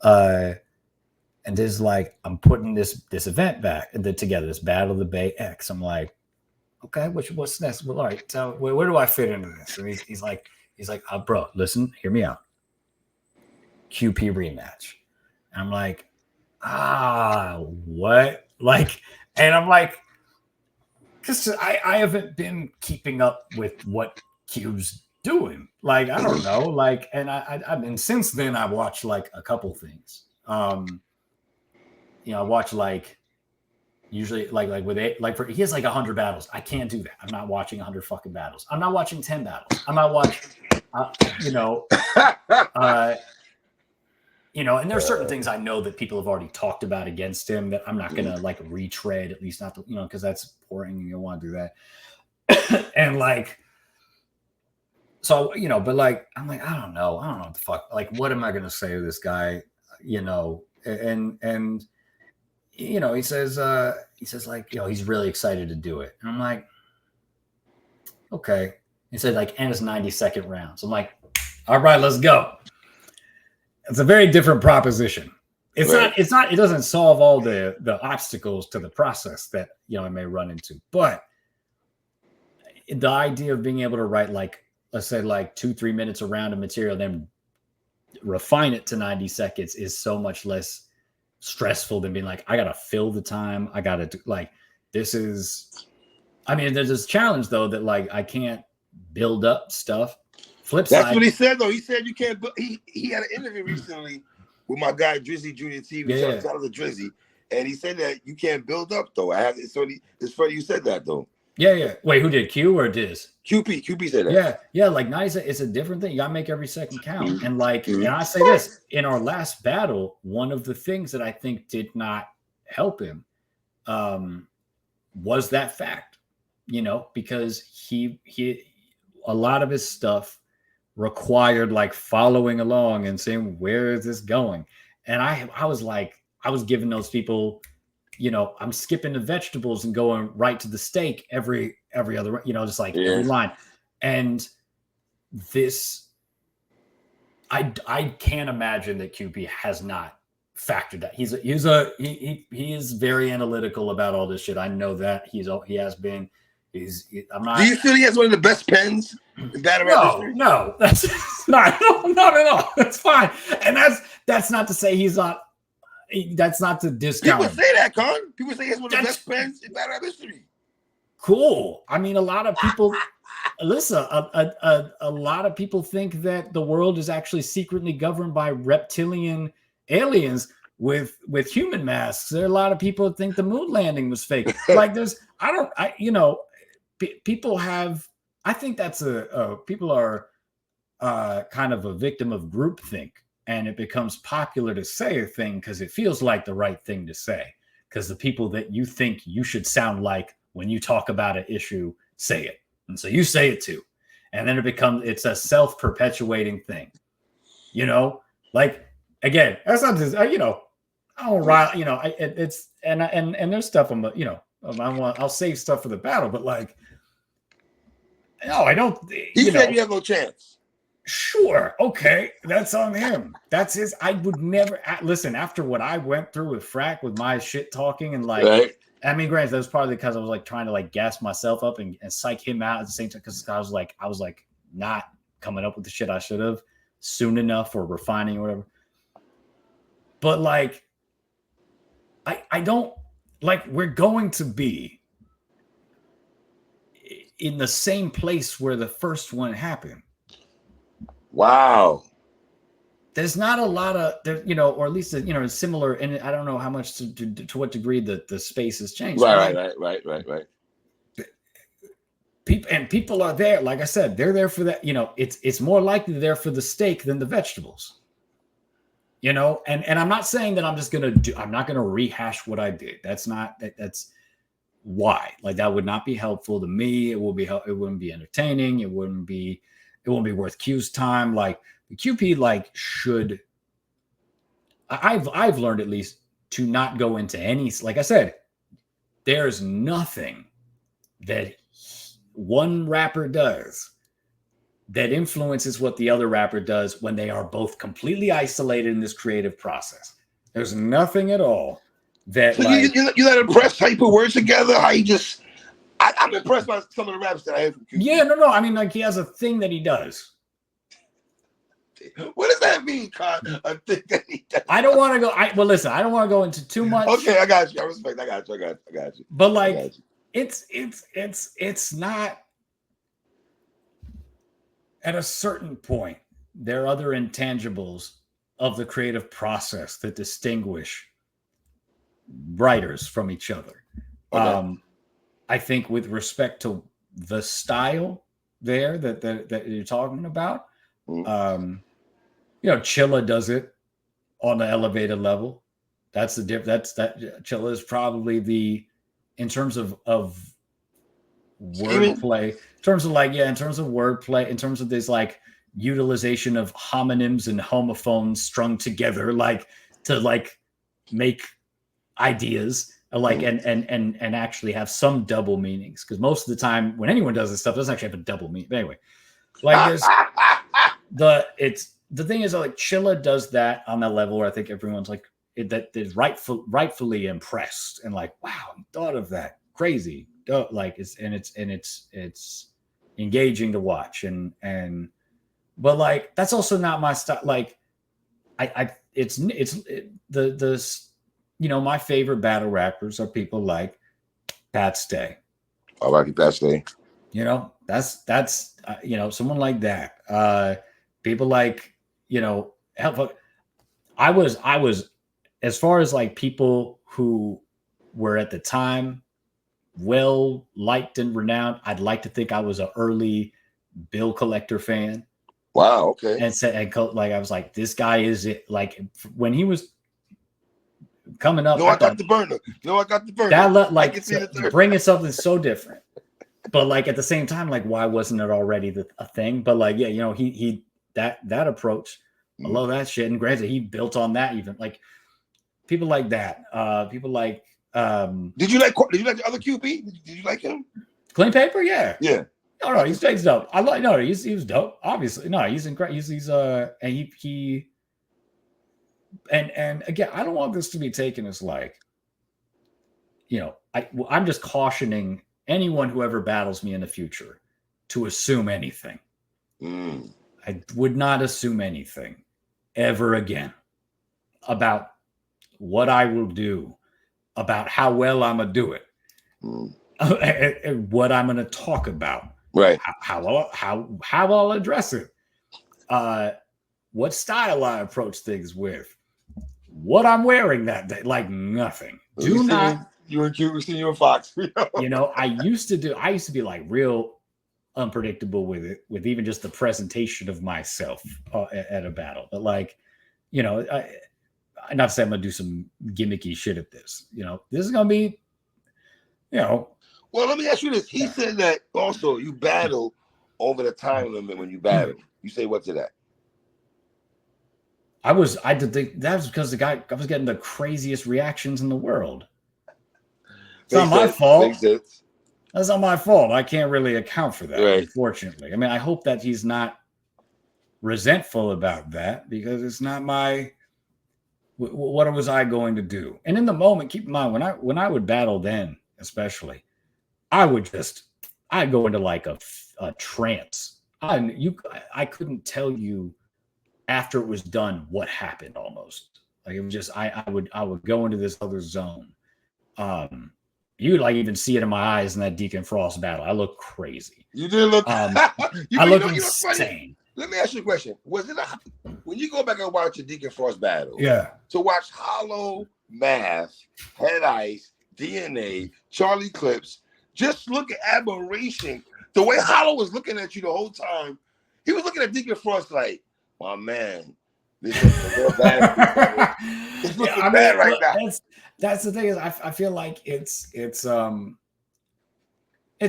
And Diz like, I'm putting this event back together, this Battle of the Bay X. I'm like, okay, what's next? Well, all right, so where do I fit into this? And he's like, bro, listen, hear me out. QP rematch. And I'm like, what? Like, and I'm like, because I haven't been keeping up with what Q's doing. Like, I don't know. Like, and I mean, since then I watched like a couple things. I watch like usually like with it, like he has like 100 battles. I can't do that. I'm not watching 100 fucking battles. I'm not watching 10 battles. I'm not watching, and there's certain things I know that people have already talked about against him that I'm not gonna like retread, at least not because that's boring and you don't want to do that. And like, so but like I'm like, I don't know what the fuck. Like, what am I gonna say to this guy? And he says like, he's really excited to do it. And I'm like, okay. He said like, and it's 90-second rounds. I'm like, all right, let's go. It's a very different proposition. It doesn't solve all the obstacles to the process that I may run into. But the idea of being able to write like, let's say like 2-3 minutes around of material, then refine it to 90 seconds is so much less stressful than being like, I gotta fill the time. I gotta do, like, this is. I mean, there's this challenge though that like I can't build up stuff. Flip side. That's what he said though. He said you can't. He had an interview recently with my guy Drizzy Junior TV. Shout out to Drizzy, and he said that you can't build up though. It's funny you said that though. Yeah. Wait, who did, Q or Diz? QP said that. Yeah. Like nice. It's a different thing. You gotta make every second count. And like, and I say this in our last battle, one of the things that I think did not help him was that fact. Because he a lot of his stuff required like following along and saying, where is this going? And I was like, I was giving those people, I'm skipping the vegetables and going right to the steak every other, just like every line. And this, I can't imagine that QP has not factored that. He is very analytical about all this shit. I know that he has been. I'm not. Do you feel he has one of the best pens in battle rap history? No, that's not at all. That's fine, and that's not to say he's not. That's not to discount. People say that, Con. People say he has one of the best pens in battle rap history. Cool. I mean, a lot of people. Listen, a lot of people think that the world is actually secretly governed by reptilian aliens with human masks. There are a lot of people that think the moon landing was fake. Like people have. I think that's people are kind of a victim of groupthink, and it becomes popular to say a thing because it feels like the right thing to say. Because the people that you think you should sound like when you talk about an issue say it, and so you say it too, and then it's a self-perpetuating thing. Like again, that's not just I don't rile. It's and there's stuff I'll save stuff for the battle, but like. No, I don't. He said you have no chance. Sure. Okay. That's on him. That's his. I would never listen after what I went through with Frack with my shit talking and like, right. I mean, granted, that was probably because I was like trying to like gas myself up and psych him out at the same time. Cause I was like not coming up with the shit I should have. soon enough or refining or whatever. But like, I don't like, we're going to be in the same place where the first one happened. Wow. There's not a lot of there, or at least similar. And I don't know how much to what degree the space has changed. Right. People are there. Like I said, they're there for that. It's more likely they're for the steak than the vegetables. And I'm not saying that I'm not gonna rehash what I did. That's why. Like, that would not be helpful to me. It wouldn't be entertaining. It won't be worth Q's time. Like, the QP should. I've learned, at least, to not go into any. Like I said, there's nothing that one rapper does that influences what the other rapper does when they are both completely isolated in this creative process. There's nothing at all that. So you're not impressed how you put words together? How you just? I'm impressed by some of the raps that I heard from QP. Yeah, no. I mean, like, he has a thing that he does. What does that mean, Con? A thing that he does. I don't want to go. Well, listen, I don't want to go into too much. Okay, I got you. I respect. I got you. But like, it's not. At a certain point, there are other intangibles of the creative process that distinguish writers from each other. Okay. I think with respect to the style there that you're talking about, Chilla does it on the elevated level. That's the Chilla is probably in terms of wordplay, in terms of this like utilization of homonyms and homophones strung together, like to like make ideas like and actually have some double meanings, because most of the time when anyone does this stuff, it doesn't actually have a double meaning. But anyway, like the thing is, like, Chilla does that on that level where I think everyone's like that is rightfully impressed and like, wow, he thought of that, crazy. Like, it's engaging to watch but like, that's also not my style. Like, my favorite battle rappers are people like Pat Stay. I like Pat Stay. That's someone like that. People like, I was as far as like people who were at the time well liked and renowned, I'd like to think I was an early bill collector fan. Wow. Okay. And like, I was like, this guy is it. Like, when he was coming up, I got the burner. That bringing something so different. But like, at the same time, like, why wasn't it already a thing? But like, yeah, he that approach, I love that shit. And granted, he built on that. Even like people like that. People like. Did you like the other QP? Did you like him? Clean Paper? Yeah. No, he's dope. I like. No, he was dope. Obviously, no, he's incredible. He's and he and again, I don't want this to be taken as like, I'm just cautioning anyone who ever battles me in the future to assume anything. I would not assume anything ever again about what I will do, about how well I'm gonna do it, and what I'm gonna talk about, right? How I'll address it, what style I approach things with, what I'm wearing that day, like nothing. You and Q, we seen you and Fox. I used to be like real unpredictable with it, with even just the presentation of myself at a battle. But like, I'm not saying I'm gonna do some gimmicky shit at this. This is gonna be, Well, let me ask you this. He said that also you battle over the time limit when you battle. You say what to that? I did think that was because I was getting the craziest reactions in the world. It's not my fault. That's not my fault. I can't really account for that, unfortunately. I mean, I hope that he's not resentful about that, because it's not my. What was I going to do? And in the moment, keep in mind, when I would battle then, especially, I'd go into like a trance. I couldn't tell you after it was done, what happened almost. Like it was just I would go into this other zone. You would like even see it in my eyes in that Deacon Frost battle. I look crazy. You did look. I look insane. Let me ask you a question. Was it when you go back and watch a Deacon Frost battle? Yeah. To watch Hollow, Math, Head Ice, DNA, Charlie Clips, just look at admiration. The way Hollow was looking at you the whole time, he was looking at Deacon Frost like, my man, this is a real bad. It's looking bad right now. That's the thing is I feel like it's a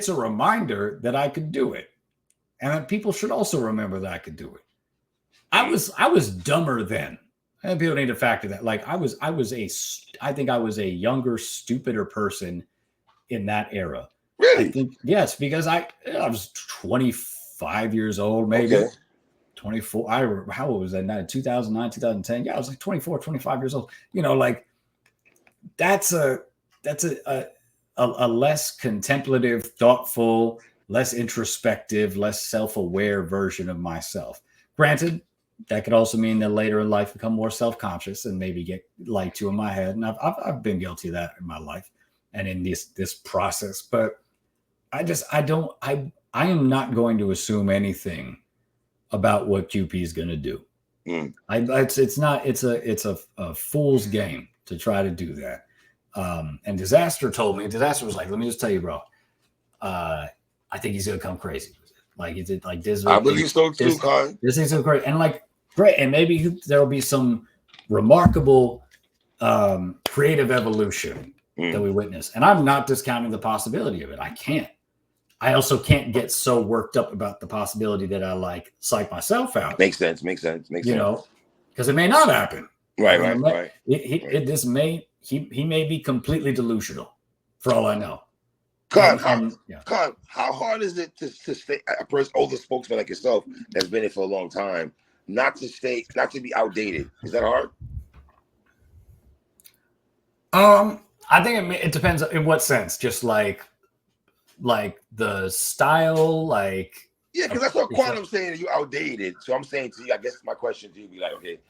reminder that I could do it. And that people should also remember that I could do it. I was dumber then. And people need to factor that. Like I think I was a younger, stupider person in that era. Really? I think, yes, because I was 25 years old, maybe. Okay. 24. How old was that? 2009, 2010. Yeah, I was like 24, 25 years old. You know, like that's a less contemplative, thoughtful, less introspective, less self-aware version of myself. Granted, that could also mean that later in life become more self-conscious and maybe get lied to in my head. And I've been guilty of that in my life and in this process. But I am not going to assume anything about what QP is going to do. It's a fool's game to try to do that. And Disaster told me, Disaster was like, let me just tell you, bro, I think he's going to come crazy. Like he did, like this. I believe so too, Con. This thing's so great. And like, great. And maybe there'll be some remarkable creative evolution that we witness. And I'm not discounting the possibility of it. I can't. I also can't get so worked up about the possibility that I like psych myself out. Makes sense. You know, because it may not happen. Right. He may be completely delusional for all I know. Con, how hard is it to stay a person, older spokesman like yourself that's been here for a long time, not to be outdated? Is that hard? I think it depends in what sense. Just like the style, like because that's what Quantum's saying. You outdated, so I'm saying to you. I guess my question to you be like, okay,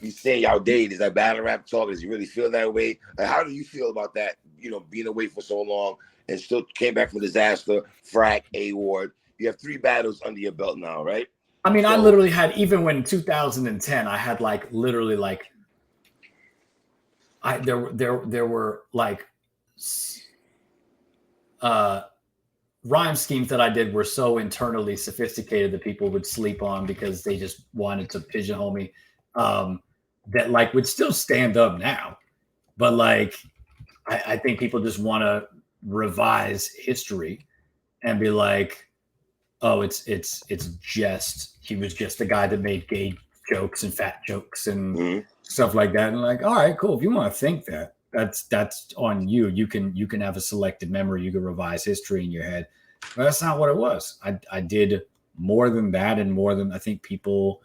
you say outdated. Is that battle rap talk? Does he really feel that way? Like, how do you feel about that? You know, being away for so long and still came back from Disaster, Frack, A-Ward. You have 3 battles under your belt now, right? I mean, I literally had, even when in 2010, I had like literally like there were like rhyme schemes that I did were so internally sophisticated that people would sleep on because they just wanted to pigeonhole me, that like would still stand up now. But like, I think people just want to revise history and be like, oh, it's just, he was just the guy that made gay jokes and fat jokes and stuff like that. And like, all right, cool. If you want to think that, that's on you. You can have a selected memory. You can revise history in your head. But that's not what it was. I did more than that and more than I think people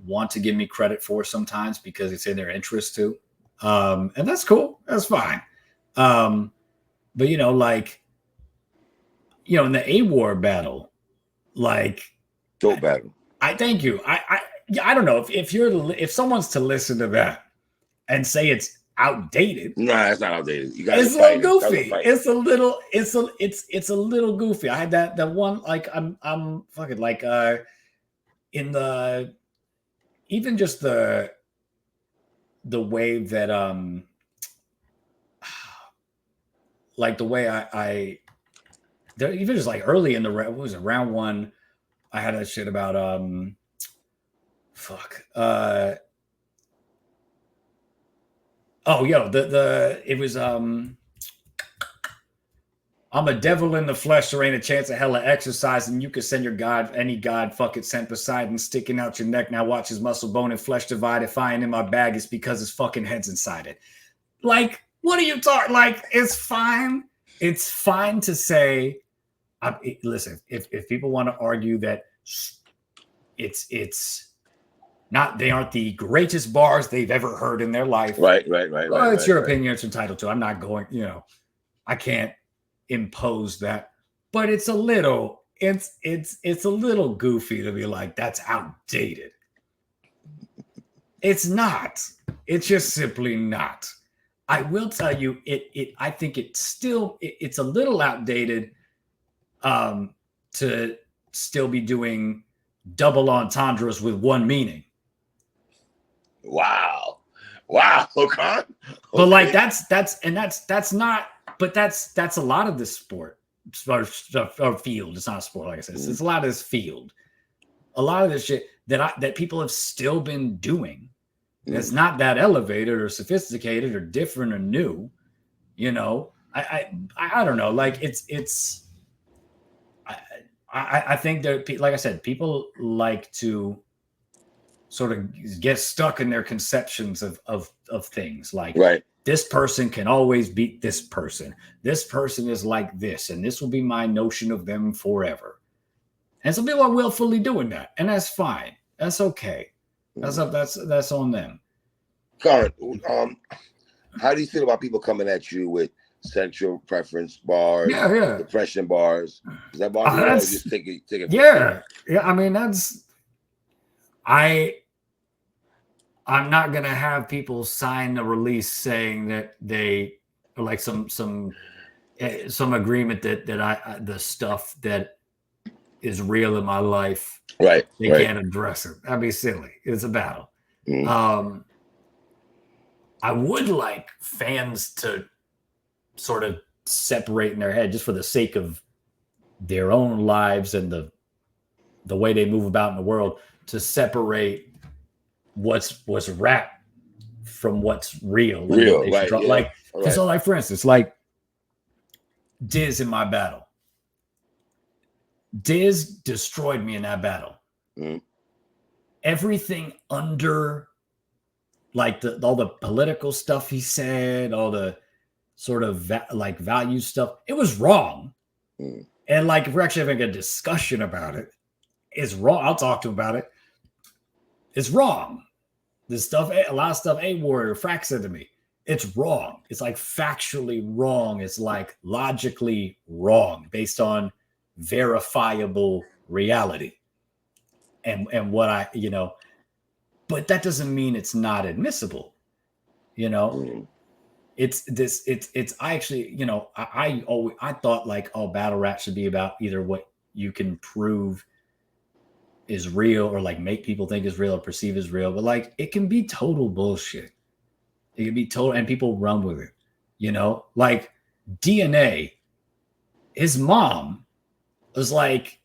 want to give me credit for sometimes because it's in their interest too. And that's cool. That's fine. But you know, like, you know, in the A-War battle, like, dope battle. I thank you. I don't know if someone's to listen to that and say it's outdated. Nah, it's not outdated. You guys, it's a little goofy. It's a little goofy. I had that one, like I'm fucking like in the, even just the way that like the way I there, even just like early in the, what was it, round 1, I had that shit about it was I'm a devil in the flesh, there ain't a chance of hella exercise, and you can send your god, any god, fuck it, sent Poseidon, sticking out your neck. Now watch his muscle, bone, and flesh divide. If I ain't in my bag, it's because his fucking head's inside it. Like, what are you talking? Like, it's fine. It's fine to say, listen, if people want to argue that it's not, they aren't the greatest bars they've ever heard in their life. Right. Well, it's your opinion. It's entitled to. I'm not going, you know, I can't impose that, but it's a little goofy to be like, that's outdated. It's not. It's just simply not. I will tell you, I think it's a little outdated to still be doing double entendres with one meaning. Wow. Okay. But like that's not. But that's a lot of this sport or field. It's not a sport, like I said. It's a lot of this field. A lot of this shit that people have still been doing. It's not that elevated or sophisticated or different or new. You know, I don't know. Like it's. I think that, like I said, people like to sort of get stuck in their conceptions of things. Like, right. This person can always beat this person. This person is like this, and this will be my notion of them forever. And some people are willfully doing that, and that's fine. That's okay. That's on them. Current, how do you feel about people coming at you with sexual preference bars, depression bars? Does that bother you? Or just take it? Yeah. I mean, I'm not gonna have people sign a release saying that they like some agreement that the stuff that is real in my life, right? They can't address it. That'd be silly. It's a battle. I would like fans to sort of separate in their head, just for the sake of their own lives and the way they move about in the world, to separate what's rap from what's real. Right? Yeah. Like, so like, for instance, like Diz in my battle. Diz destroyed me in that battle. Everything under, like, all the political stuff he said, all the sort of value stuff, it was wrong. And like, if we're actually having a discussion about it, it's wrong. I'll talk to him about it. It's wrong. This stuff, a lot of stuff A-Warrior Frack said to me, it's wrong. It's like factually wrong. It's like logically wrong based on verifiable reality. And what I, but that doesn't mean it's not admissible. It's I actually, I thought like, battle rap should be about either what you can prove is real or like make people think is real or perceive as real, but like it can be total bullshit. It can be total, and people run with it. Like DNA, his mom was like,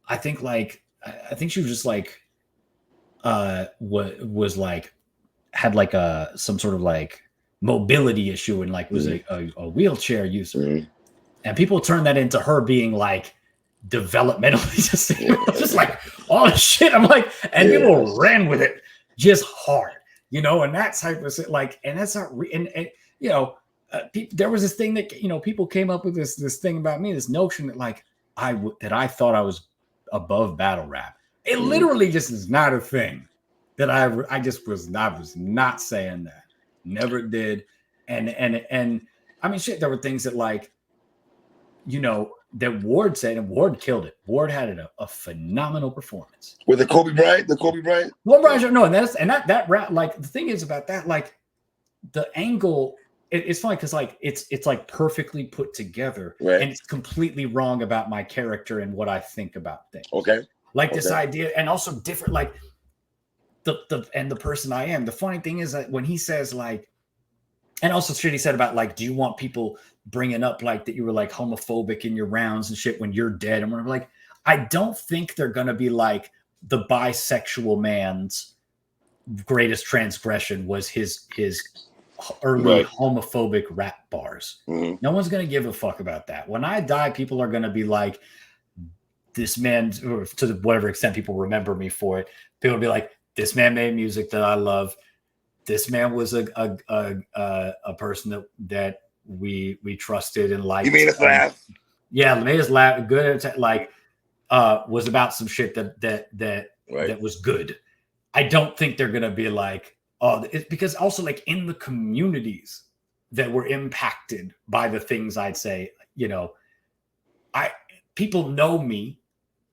I think she was just like, was like, had like some sort of like mobility issue and like was a wheelchair user, and people turned that into her being like developmentally just like all the shit. I'm like, and people ran with it just hard, and that type of shit. Like, and that's not there was this thing that people came up with this thing about me, this notion that like I thought I was above battle rap. It literally just is not a thing that I was not saying that. Never did. And I mean, shit, there were things that like, that Ward said, and Ward killed it. Ward had a phenomenal performance. With the Kobe Bryant? Well, no, and that rap, like, the thing is about that, like, the angle, it's funny because like it's like perfectly put together, and it's completely wrong about my character and what I think about things. This idea, and also different, like the person I am. The funny thing is that when he says like, and also shit he said about like, do you want people bringing up like that you were like homophobic in your rounds and shit when you're dead? And we're like, I don't think they're gonna be like, the bisexual man's greatest transgression was his early homophobic rap bars. No one's gonna give a fuck about that. When I die, people are gonna be like, this man, or to whatever extent people remember me for it, people will be like, this man made music that I love. This man was a person that we trusted and liked. You made us laugh. Yeah, made us laugh. Good, like was about some shit that was good. I don't think they're gonna be like, because also like in the communities that were impacted by the things I'd say, people know me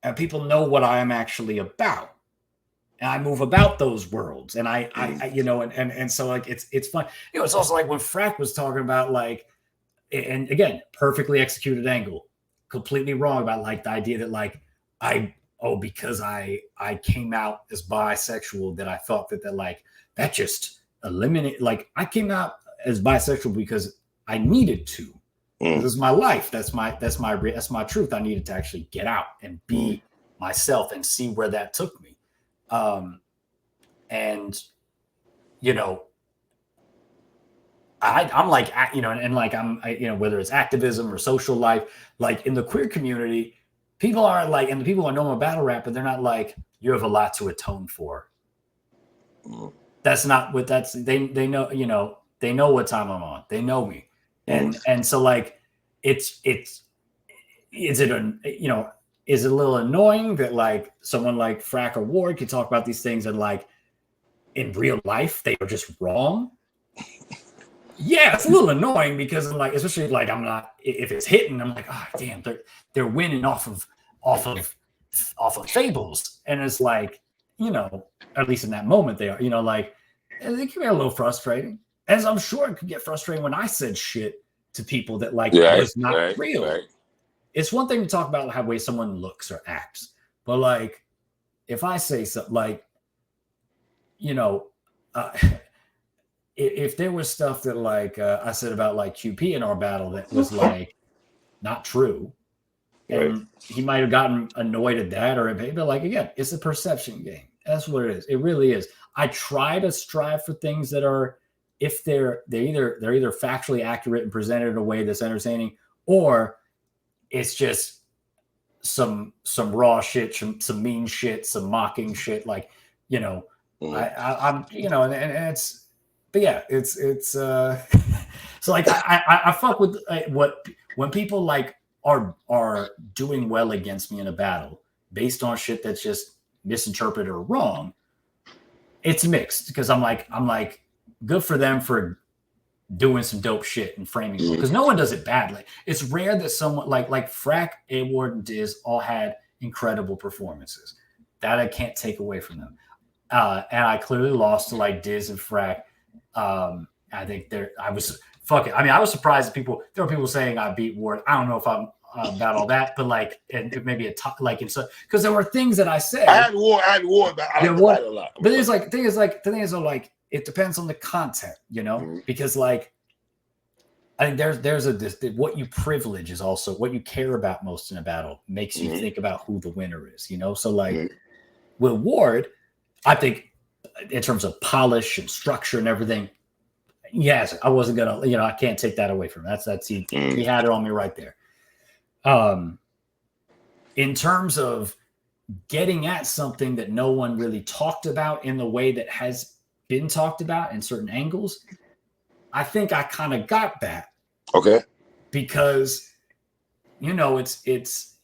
and people know what I am actually about. and I move about those worlds, and I you know, and so like it's fun. You know, it's also like when Frack was talking about like, and again, perfectly executed angle, completely wrong about like the idea that like because I came out as bisexual that I thought that like that just eliminate like I came out as bisexual because I needed to. This is my life. That's my truth. I needed to actually get out and be myself and see where that took me. And you know, I'm like, you know, and like you know, whether it's activism or social life, like in the queer community, people aren't like, and the people who know my battle rap, but they're not like, you have a lot to atone for. That's not what that's, they know, you know, they know what time I'm on. They know me. And so like, is it you know, is it a little annoying that like someone like Frack or Ward can talk about these things and like in real life, they are just wrong? Yeah, it's a little annoying because I'm like, especially like I'm not, if it's hitting, I'm like, oh damn, they're winning off of fables. And it's like, you know, at least in that moment they are, you know, like it can be a little frustrating. As I'm sure it could get frustrating when I said shit to people that like was not real. Right. It's one thing to talk about how way someone looks or acts, but like if I say something like, you know, if there was stuff that like I said about like QP in our battle that was like not true, and he might have gotten annoyed at that, or but like again, it's a perception game. That's what it is. It really is. I try to strive for things that are, if they're either factually accurate and presented in a way that's entertaining, or it's just some raw shit, some mean shit, some mocking shit. Like, you know, I'm you know, and it's. But yeah, it's so like I fuck with what when people like are doing well against me in a battle based on shit that's just misinterpreted or wrong. It's mixed because I'm like good for them for doing some dope shit and framing because no one does it badly. It's rare that someone like Frack, A-Ward, and Diz all had incredible performances that I can't take away from them. And I clearly lost to like Diz and Frack. I think I was fucking. I mean, I was surprised that there were people saying I beat Ward. I don't know if I'm about all that, but like, and it may be a like, and so because there were things that I said. I had Ward, but I like a lot. But the thing is like, it depends on the content, you know, because like, I think there's what you privilege is also what you care about most in a battle makes you think about who the winner is, you know. So like with Ward, I think. In terms of polish and structure and everything, yes, I wasn't gonna, you know, I can't take that away from him. That's he had it on me right there. In terms of getting at something that no one really talked about in the way that has been talked about in certain angles, I think I kind of got that. Okay. Because, you know, it's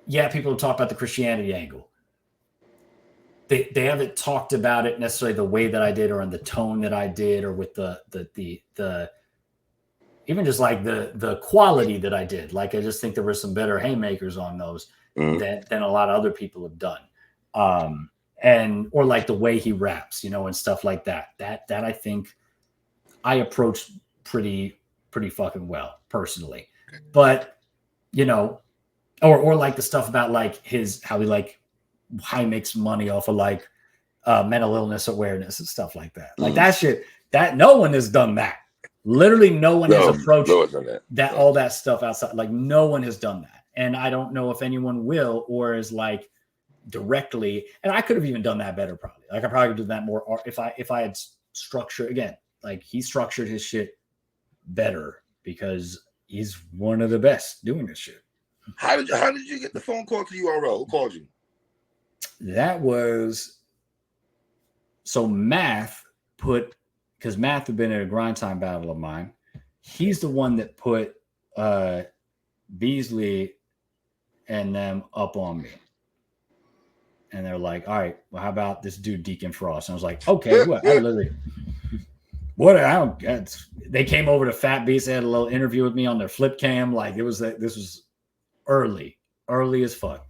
yeah, people talk about the Christianity angle. They haven't talked about it necessarily the way that I did or in the tone that I did or with the even just like the quality that I did. Like I just think there were some better haymakers on those than a lot of other people have done. And or like the way he raps, you know, and stuff like that. That I think I approached pretty fucking well personally. But you know, or like the stuff about like how he makes money off of like mental illness awareness and stuff like that. Like that shit, that no one has done that. Literally no one has approached that all that stuff outside. Like no one has done that. And I don't know if anyone will or is like directly. And I could have even done that better probably. Like I probably could do that more if I had structured again, like he structured his shit better because he's one of the best doing this shit. How did you get the phone call to URL? Who called you? That was so Math because Math had been in a Grindtime battle of mine. He's the one that put Beasley and them up on me. And they're like, all right, well, how about this dude Deacon Frost? And I was like, okay, what? I literally they came over to Fat Beast, they had a little interview with me on their flip cam. Like this was early as fuck.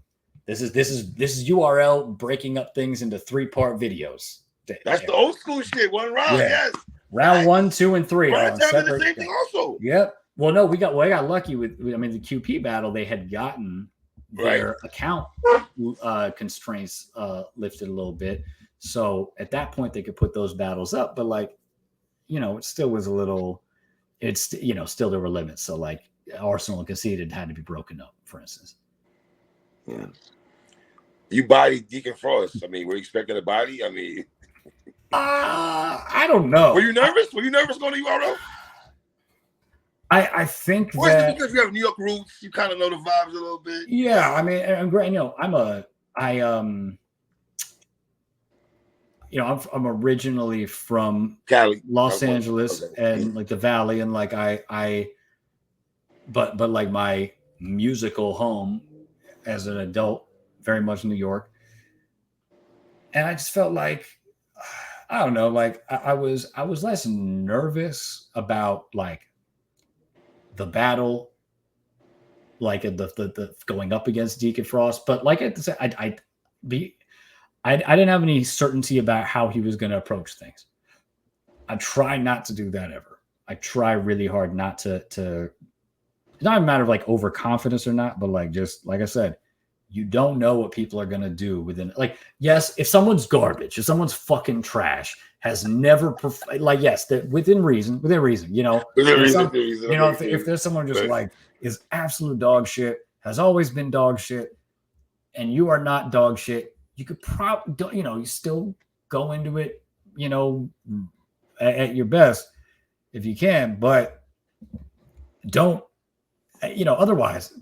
This is URL breaking up things into 3-part videos. That's the old school shit. One round, yes. Round 1, 2, and 3 are on separate. separate. The same thing also. Yep. Well, no, I got lucky with. I mean, the QP battle, they had gotten their account constraints lifted a little bit, so at that point they could put those battles up. But like, it still was a little. It's still there were limits. So like, Arsenal and Conceded had to be broken up, for instance. Yeah. You bodied Deacon Frost. I mean, were you expecting a body? I mean. I don't know. Were you nervous? Were you nervous going to URL? I think or is it because you have New York roots, you kind of know the vibes a little bit? Yeah, I mean, I'm great. I'm originally from Cali, Los Angeles, and like the Valley, and like but like my musical home as an adult, very much New York, and I just felt like. I don't know, like I was less nervous about like the battle, like the going up against Deacon Frost, but like I didn't have any certainty about how he was going to approach things. I try not to do that ever. I try really hard not to. It's not a matter of like overconfidence or not, but like just like I said. You don't know what people are going to do within, like, yes, if someone's garbage, if someone's fucking trash, has never, yes, within reason, if there's someone just like is absolute dog shit, has always been dog shit, and you are not dog shit, you could probably, you still go into it, at your best if you can, but don't, otherwise,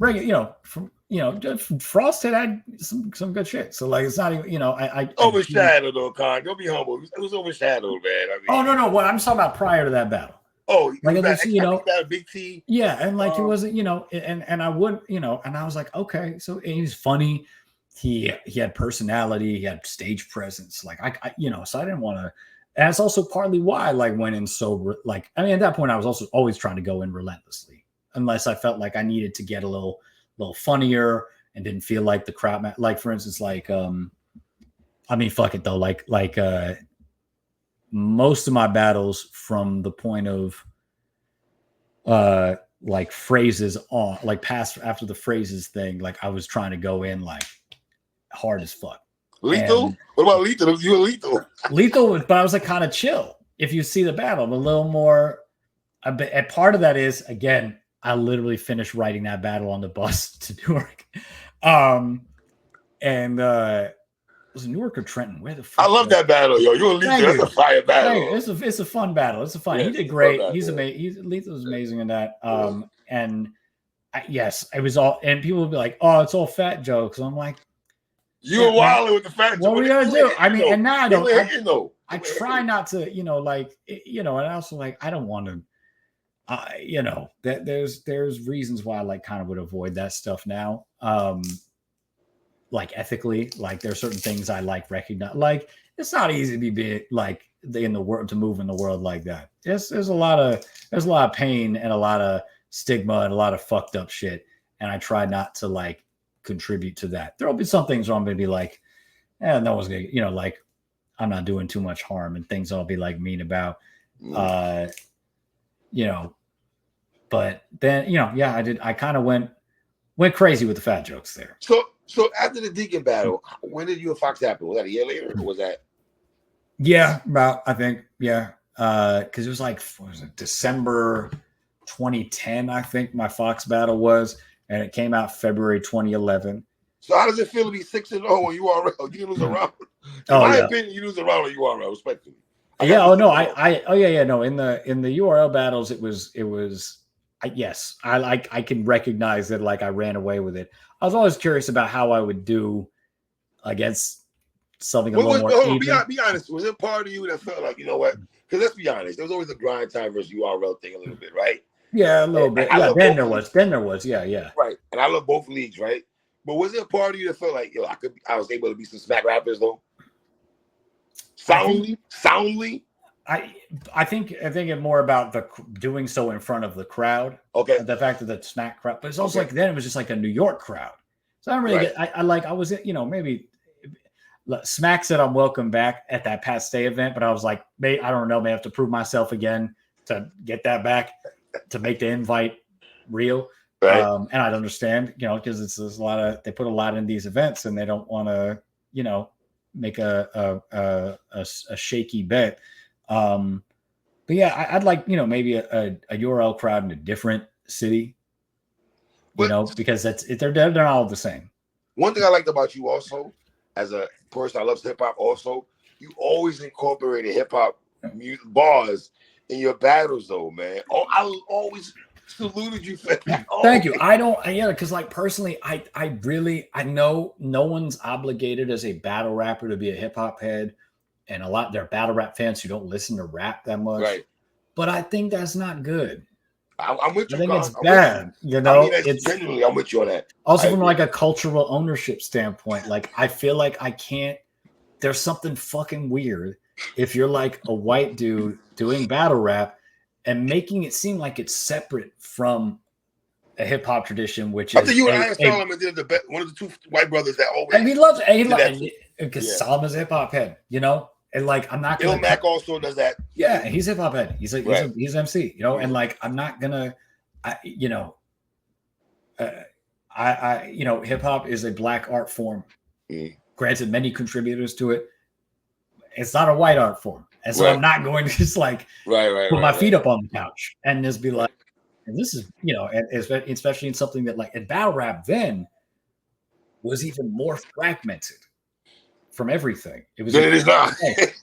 Frost had some good shit. So like, it's not even, I overshadowed though, Con. Don't be humble. It was overshadowed, man. I mean, no. What I'm talking about prior to that battle. Oh, like that a big T. Yeah, and like he wasn't, and I would, and I was like, okay, so he was funny. He had personality. He had stage presence. Like I so I didn't want to. And it's also partly why I like went in so like. I mean, at that point, I was also always trying to go in relentlessly, unless I felt like I needed to get a little funnier and didn't feel like the crowd, like for instance, like I mean, fuck it though, like most of my battles from the point of like phrases on, like past after the phrases thing, like I was trying to go in like hard as fuck. Lethal? And what about Lethal? You were Lethal? Lethal, but I was like kind of chill. If you see the battle, I'm a little more. And part of that is, again, I literally finished writing that battle on the bus to Newark. Was it Newark or Trenton? Where the fuck? I love that battle, yo. You and Lethal, that's a fire battle. It's a fun battle. It's a fun. He did great. He's amazing. Lethal was amazing in that. Yes, it was all. And people would be like, "Oh, it's all fat jokes." I'm like, you were wilding with the fat jokes. What are we gonna do? I mean, and now I don't. I try not to, and I also like I don't want to. That there's reasons why I like kind of would avoid that stuff now. Like ethically, like there's certain things I like recognize. Like it's not easy to be big, like in the world, to move in the world like that. There's a lot of pain and a lot of stigma and a lot of fucked up shit. And I try not to like contribute to that. There'll be some things where I'm gonna be like, no one's gonna, like I'm not doing too much harm, and things I'll be like mean about. But then, I kind of went crazy with the fat jokes there. So after the Deacon battle, when did you and Fox happen? Was that a year later, or was that? Yeah, about, I think, yeah. Because it was like, what was it, December 2010, I think my Fox battle was, and it came out February 2011. So how does it feel to be 6-0 on URL? You didn't lose a round. In my opinion, you lose a round on URL, respectfully. No. In the URL battles, it was. Yes, I can recognize that. Like I ran away with it. I was always curious about how I would do against something a little more even. Be honest. Was it part of you that felt like, you know what? Because let's be honest, there was always a Grindtime versus URL thing a little bit, right? Yeah, a little bit. Yeah, then there was. Yeah. Right. And I love both leagues, right? But was there a part of you that felt like, I was able to be some smack rappers though? Soundly. I think it more about the doing so in front of the crowd. Okay. The fact that the smack crowd, but it's also like then it was just like a New York crowd. So I don't really get. I was, maybe Smack said I'm welcome back at that Pat Stay event, but I was like, I don't know, may have to prove myself again to get that back, to make the invite real. Right. And I'd understand, because there's a lot of, they put a lot in these events and they don't want to, make a shaky bet. But yeah, I'd like, maybe a URL crowd in a different city, because they're not all the same. One thing I liked about you also, as a person that loves hip hop, also, you always incorporated hip hop bars in your battles, though, man. Oh, I always saluted you for that. Thank you. Because like personally, I know no one's obligated as a battle rapper to be a hip hop head, and a lot there are battle rap fans who don't listen to rap that much. Right. But I think that's not good. I'm with you. I think it's bad. It's genuinely, I'm with you on that. Also, from like a cultural ownership standpoint, like I feel like I can't. There's something fucking weird if you're like a white dude doing battle rap and making it seem like it's separate from a hip hop tradition, which is. I think you and Iron Solomon did one of the two white brothers that always. And he loves it. Because Solomon's a hip hop head, and like I'm not gonna. Mac also does that. Yeah, he's hip hop head. He's MC, and like I'm not gonna, hip hop is a black art form. Granted, many contributors to it. It's not a white art form, and so I'm not going to just like put my feet up on the couch and just be like, and this is and especially in something that like in battle rap then was even more fragmented from everything. It was. It is not.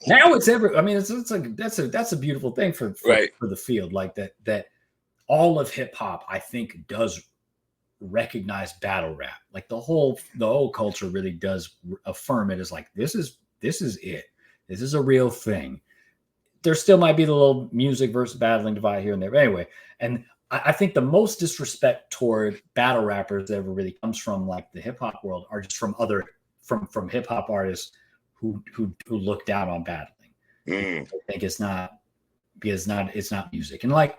Now it's every. I mean, that's a beautiful thing for the field, like that all of hip hop I think does recognize battle rap. Like the whole culture really does affirm it as like this is it. This is a real thing. There still might be the little music versus battling divide here and there. But anyway, and I think the most disrespect toward battle rappers that ever really comes from like the hip hop world are just from other from hip hop artists who look down on battling. I think it's not music. And like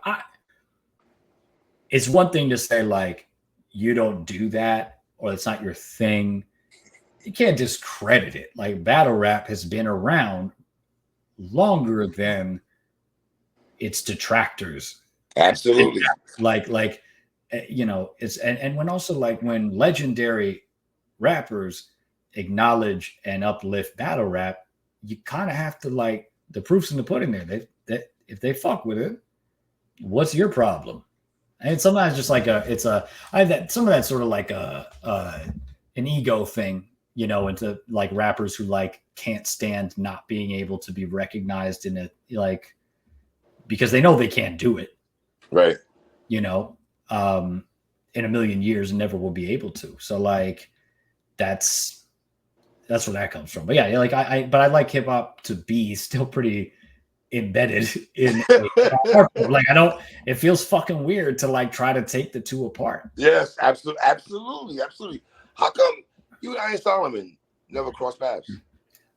it's one thing to say like you don't do that or it's not your thing. You can't discredit it. Like battle rap has been around longer than its detractors. Absolutely. It's and when also like when legendary rappers acknowledge and uplift battle rap, you kind of have to like the proof's in the pudding there. That if they fuck with it, what's your problem? And sometimes just like some of that's sort of like an ego thing, into like rappers who like can't stand not being able to be recognized in it, like because they know they can't do it, right? In a million years and never will be able to. So like that's where that comes from. But yeah, like I like hip hop to be still pretty embedded in like it feels fucking weird to like try to take the two apart. Yes, absolutely. How come you and Iron Solomon never crossed paths?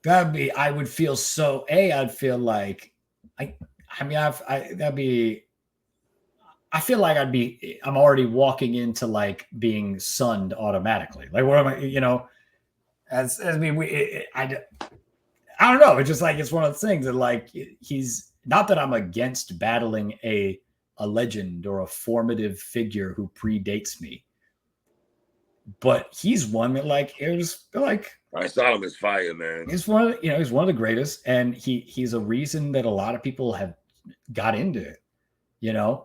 I would feel so I'd feel like I feel like I'm already walking into like being sunned automatically. Like what am I, I don't know. It's just like, it's one of the things that like, he's not that I'm against battling a legend or a formative figure who predates me, but he's one that like, it was like, Iron Solomon's fire, man. He's one of the greatest. And he's a reason that a lot of people have got into it,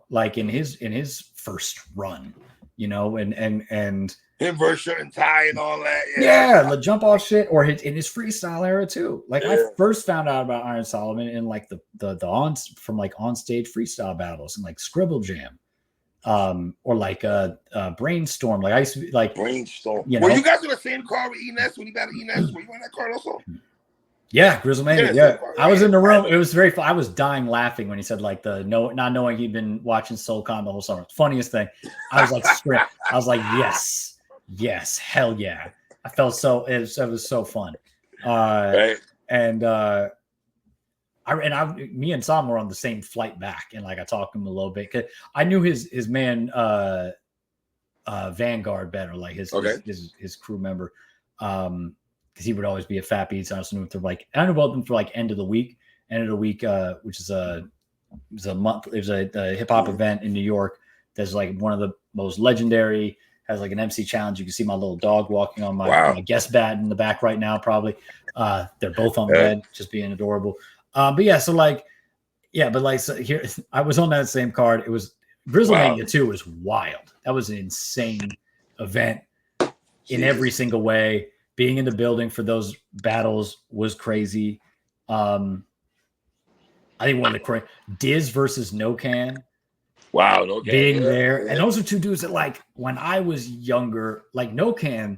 like in his first run, and him versus shirt and tie and all that. Yeah, the jump off shit, or in his freestyle era too. Like I first found out about Iron Solomon in like the onstage freestyle battles and like Scribble Jam, or like Brainstorm. Like I used to be like Brainstorm. Were you guys in the same car with Enes when you battled Enes? Were you in that car also? Yeah, Grizzlemania. Yeah, I was in the room. It was very fun. I was dying laughing when he said like not knowing he'd been watching SoulCon the whole summer. Funniest thing. I was like, I was like, yes, hell yeah. I felt it was so fun. Right. And me and Sam were on the same flight back, and like I talked to him a little bit because I knew his man Vanguard better, like his crew member, because he would always be at Fat Beats. I also knew him for like I knew about them for like end of the week, which is a hip hop event in New York. That's like one of the most legendary. Has like an MC challenge. You can see my little dog walking on my guest bed in the back right now. Probably, they're both on bed, just being adorable. But yeah, so like, yeah, but like so here, I was on that same card. It was Grizzlemania 2 was wild. That was an insane event in every single way. Being in the building for those battles was crazy. I think one of the Diz versus No Can. Wow, No Can being there, and those are two dudes that like when I was younger, like No Can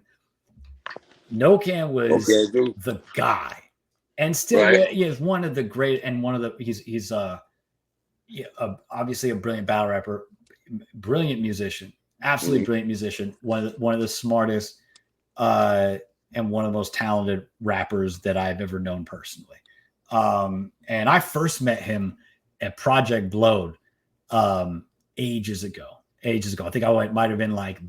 was the guy, and still he is one of the great and one of the he's obviously a brilliant battle rapper, brilliant musician, absolutely brilliant musician, one of the smartest and one of the most talented rappers that I've ever known personally. And I first met him at Project Blowed ages ago. I think I might have been like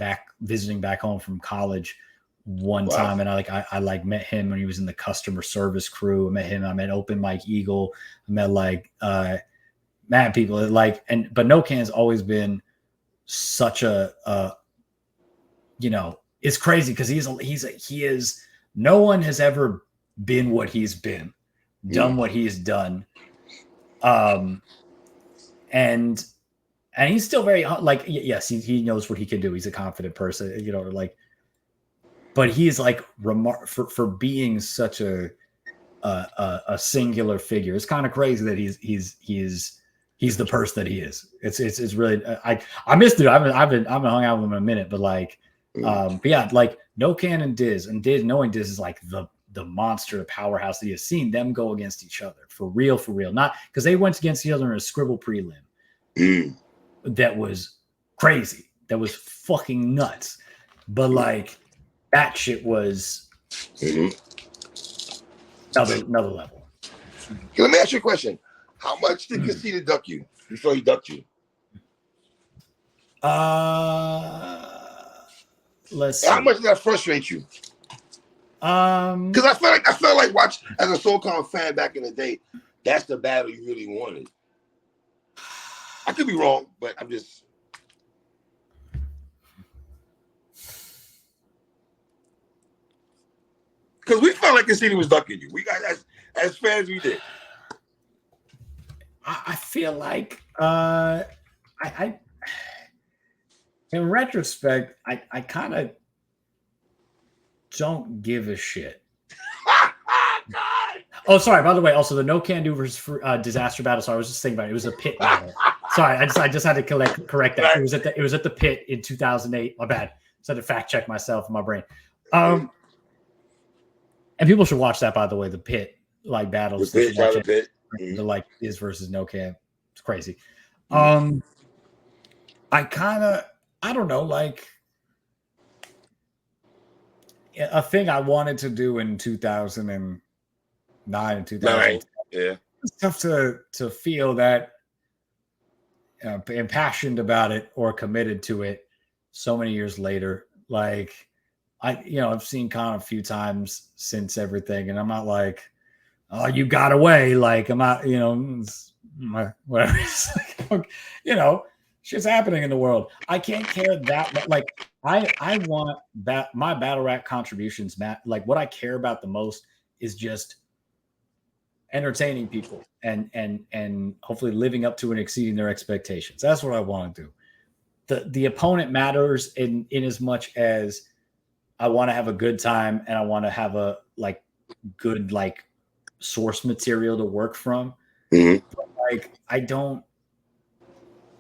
visiting back home from college one time, and I like met him when he was in the customer service crew. I met Open Mike Eagle. I met like mad people but No Can's always been such a it's crazy because he is no one has ever been what he's been, done what he's done, and he's still very like yes he knows what he can do. He's a confident person, like, but he's like for being such a singular figure. It's kind of crazy that he's the person that he is. It's really I missed it. I haven't hung out with him in a minute, but like but yeah, like No Can and Diz knowing Diz is like the monster, the powerhouse that he has. Seen them go against each other for real, not because they went against each other in a scribble prelim. That was crazy. That was fucking nuts. But like that shit was another level. Okay, let me ask you a question. How much did Conceited duck you before he ducked you? Let's see. How much did that frustrate you? Because I felt like watch as a SoCon fan back in the day, that's the battle you really wanted. I could be wrong, but I'm just. Because we felt like Conceited was ducking you. We got as fans, we did. I feel like I in retrospect, I kind of don't give a shit. Oh, sorry. By the way, also the No Can Do versus Disaster battle. So I was just thinking about it. It was a pit battle. Sorry, I just had to correct that. It was at the pit in 2008. My bad. So I had to fact check myself in my brain. And people should watch that, by the way. The pit like battles. The pit. The like Diz versus No Can. It's crazy. I don't know, like a thing I wanted to do in 2009 and 2010. Yeah. It's tough to feel that impassioned about it or committed to it so many years later. Like I've seen Con a few times since everything, and I'm not like, oh, you got away. Like I'm not, whatever. It's like, shit's happening in the world. I can't care that. Like I want that my battle rap contributions, Matt. Like what I care about the most is just entertaining people and hopefully living up to and exceeding their expectations. That's what I want to do. The opponent matters in as much as I want to have a good time and I want to have a like good like source material to work from. But like I don't,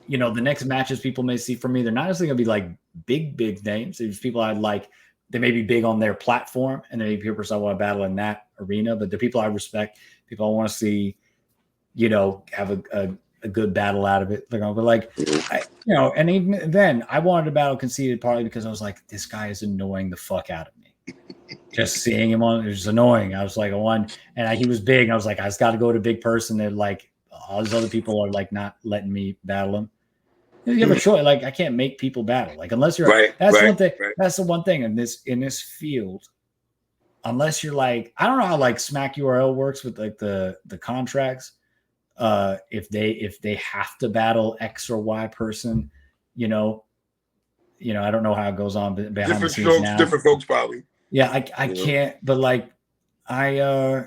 the next matches people may see from me, they're not necessarily gonna be like big names. There's people I like, they may be big on their platform, and there may be people I want to battle in that arena. But the people I respect, people I want to see, have a good battle out of it. But like, and even then, I wanted to battle Conceited partly because I was like, this guy is annoying the fuck out of me. Just seeing him on it was annoying. I was like, he was big. I was like, I just got to go to big person. And like all these other people are like not letting me battle him. You have a choice. Like I can't make people battle. Like unless you're that's one thing. That's the one thing in this field. Unless you're like, I don't know how like Smack URL works with like the contracts. If they have to battle X or Y person, I don't know how it goes on behind different the scenes strokes, now. different folks probably. Yeah, I can't. But like, I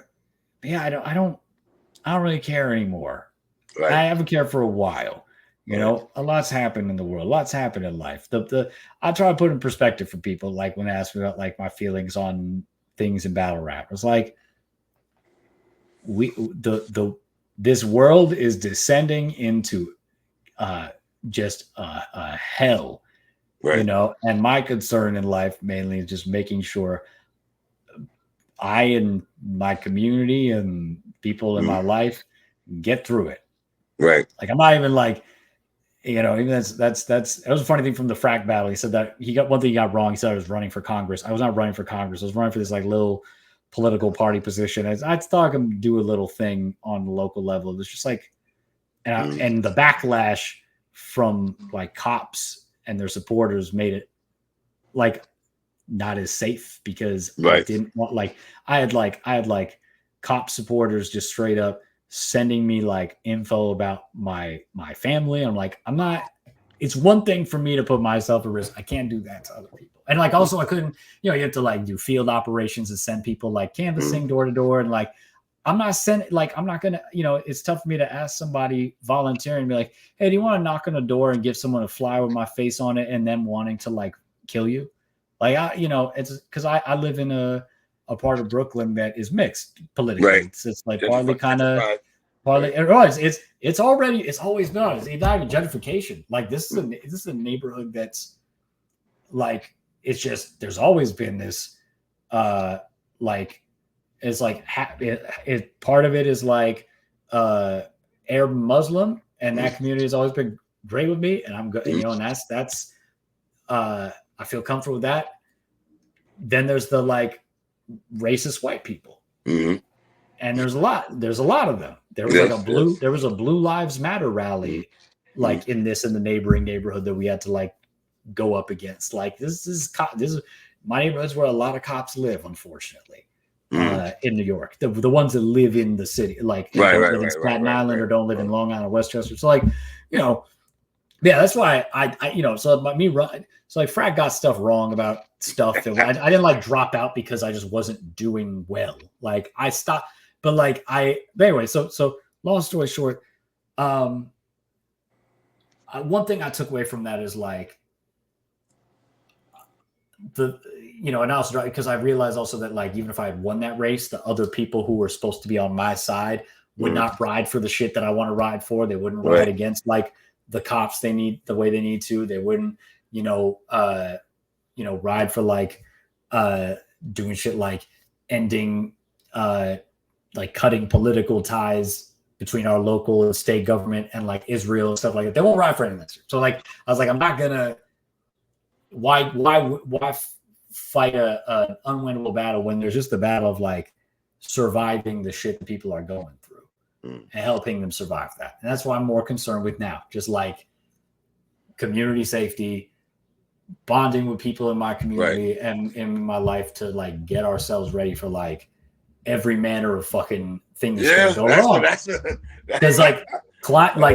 don't really care anymore. Right. I haven't cared for a while. A lot's happened in the world. A lot's happened in life. I try to put in perspective for people, like when they ask me about like my feelings on things in battle rap. It's like this world is descending into just a hell, and my concern in life mainly is just making sure I and my community and people in my life get through it. Right. Like I'm not even like, even that was a funny thing from the Frack battle. He said that he got one thing he got wrong. He said I was running for Congress. I was not running for Congress. I was running for this like little political party position. I thought I could do a little thing on the local level. It was just like, and the backlash from like cops and their supporters made it like not as safe because I didn't want I had cop supporters just straight up sending me like info about my family. I'm like, it's one thing for me to put myself at risk. I can't do that to other people. And like, also I couldn't, you have to like do field operations and send people like canvassing door to door. And like, I'm not going to, it's tough for me to ask somebody volunteering and be like, hey, do you want to knock on a door and give someone a flyer with my face on it and them wanting to like kill you? Like, it's because I live in a part of Brooklyn that is mixed politically. Right. It's like partly it's always been honest. It's not even gentrification. Like this is a neighborhood that's like, it's just, there's always been this, like, it's like, part of it is like, Arab Muslim, and that community has always been great with me. And I'm good, and that's, I feel comfortable with that. Then there's the like racist white people. And there's a lot of them. There was a Blue Lives Matter rally, like in the neighboring neighborhood that we had to like go up against. Like this is my neighborhood's where a lot of cops live, unfortunately, in New York. The ones that live in the city, like don't live in Staten Island or don't live in Long Island or Westchester. So like, yeah, that's why so me run. So like Frag got stuff wrong about stuff that I didn't like drop out because I just wasn't doing well. Like I stopped, but like anyway, so long story short, one thing I took away from that is like and also because I realized also that like even if I had won that race, the other people who were supposed to be on my side would not ride for the shit that I want to ride for. They wouldn't ride against like the cops the way they need to. They wouldn't, ride for like doing shit like ending like cutting political ties between our local and state government and like Israel and stuff like that. They won't ride for anything. So like I was like, I'm not gonna why fight an unwinnable battle when there's just a battle of like surviving the shit that people are going through and helping them survive that. And that's what I'm more concerned with now. Just like community safety, bonding with people in my community and in my life to like get ourselves ready for like every manner of fucking thing that's going to go wrong. Because like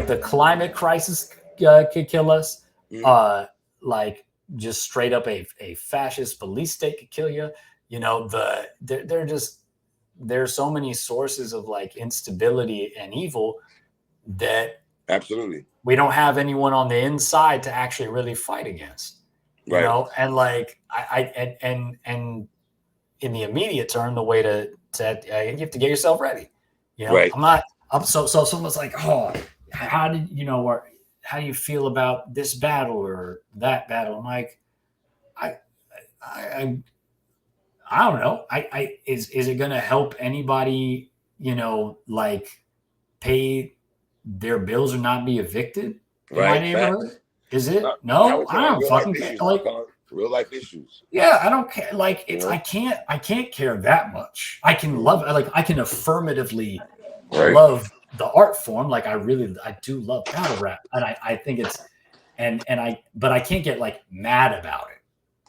the climate crisis could kill us. Like just straight up a fascist police state could kill you. There's so many sources of like instability and evil that absolutely we don't have anyone on the inside to actually really fight against. And like and in the immediate term, the way to you have to get yourself ready. So someone's like, oh, how do you feel about this battle or that battle? I'm like, I don't know. Is it going to help anybody, like pay their bills or not be evicted in my neighborhood? Is it? No, I don't fucking care. Like real life issues. Yeah, I don't care. Like I can't care that much. I can love, like I can affirmatively love the art form. Like I do love battle rap, and I think it's but I can't get like mad about it,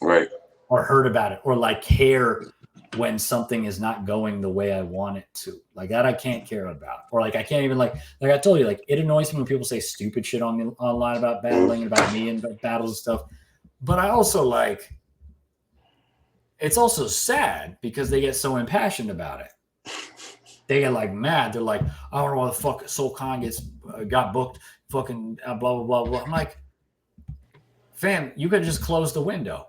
right, or hurt about it, or like care when something is not going the way I want it to. Like that I can't care about. Or like I can't even like I told you, like it annoys me when people say stupid shit online about battling and about me and battles and stuff. But I also like, it's also sad because they get so impassioned about it. They get like mad. They're like, I don't know why the fuck Soul Khan got booked, fucking blah blah blah blah. I'm like, fam, you could just close the window.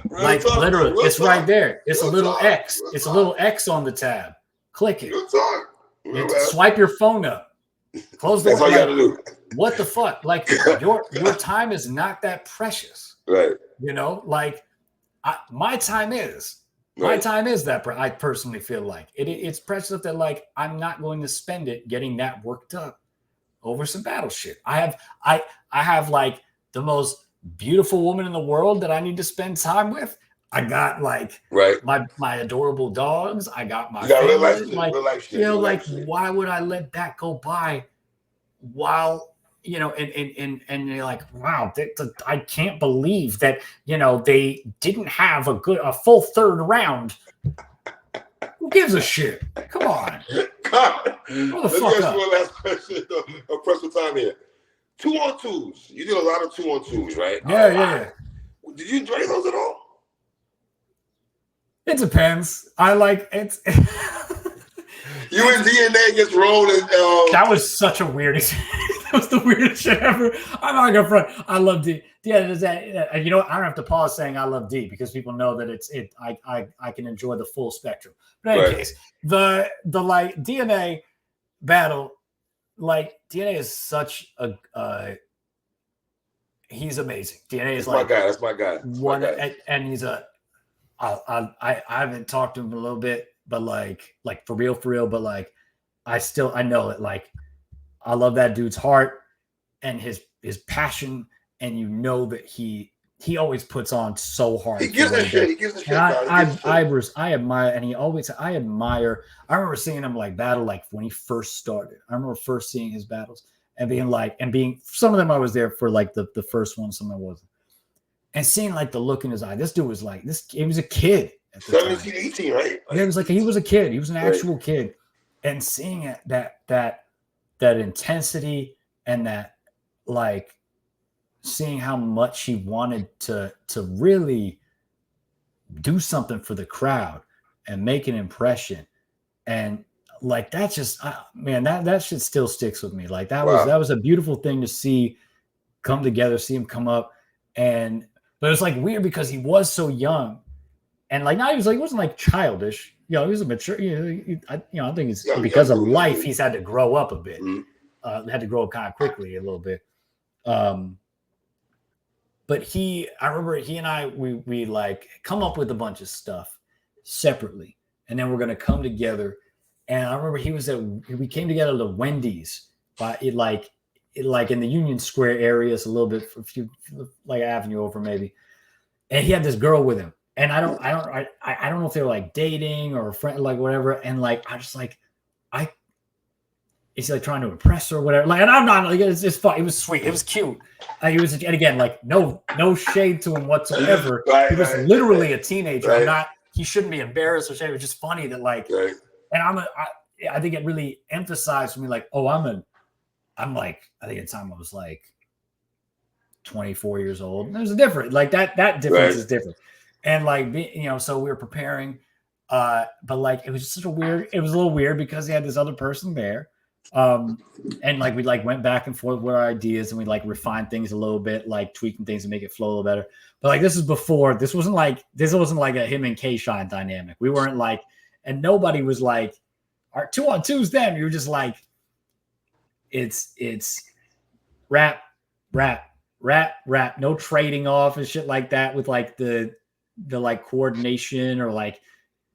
Like literally, it's right there. It's a little X. It's a little X on the tab. Click it. Swipe your phone up. Close the window. That's all you gotta do. What the fuck? Like your time is not that precious. Right. You know, like my time is. Right. My time is that I personally feel like it's precious enough that like I'm not going to spend it getting that worked up over some battle shit. I have like the most beautiful woman in the world that I need to spend time with. I got like my adorable dogs. I got my family. Like why would I let that go by while and you're like, wow, I can't believe that they didn't have a full third round. Who gives a shit? Come on. God. Let me ask you one last question. Press for time here. 2-on-2s. You did a lot of 2-on-2s, right? Yeah. Did you enjoy those at all? It depends. I like it's. You and DNA gets rolled and that was such a weird experience. That was the weirdest shit ever. I'm not gonna front. I love D. Yeah, does that? You know what? I don't have to pause saying I love D because people know that I can enjoy the full spectrum. But in any case, the like DNA battle, like DNA is such a he's amazing. DNA is like that's my guy. And he's I haven't talked to him a little bit, but like for real, but like I know it. Like I love that dude's heart and his passion, and you know that he always puts on so hard. He gives a shit. I admire, and I admire. I remember seeing him like battle like when he first started. I remember first seeing his battles and being some of them I was there for like the first one, some I wasn't. And seeing like the look in his eye, this dude was like this. He was a kid at the 17, 18, right? It was like he was a kid. He was an actual kid, and seeing it that intensity and that like seeing how much he wanted to really do something for the crowd and make an impression, and like that's just man, that shit still sticks with me. Like that was a beautiful thing to see come together, see him come up. But it was like weird because he was so young, and like now he wasn't like childish. He was a mature. I think it's because of life he's had to grow up a bit. Mm-hmm. Had to grow up kind of quickly a little bit. But I remember he and I we like come up with a bunch of stuff separately, and then we're gonna come together. And I remember we came together to Wendy's like in the Union Square area, it's a little bit a few like avenue over maybe, and he had this girl with him, and I don't know if they were like dating or a friend, like whatever, and like I just like is he like trying to impress her or whatever, like, and I'm not like it's just fun. It was sweet, it was cute. He was, and again, like no shade to him whatsoever. He was literally a teenager. He shouldn't be embarrassed or shade. It was just funny that like, and I think it really emphasized for me like, oh, I'm like, I think at the time I was like 24 years old. There's a difference. Like that difference is different. And like, so we were preparing, but like, it was just it was a little weird because he had this other person there. And like, we like went back and forth with our ideas and we like refined things a little bit, like tweaking things to make it flow a little better. But like, this wasn't like a him and K-Shine dynamic. We weren't like, and nobody was like, our 2-on-2s then. You were just like, it's rap, no trading off and shit like that with like the like coordination or like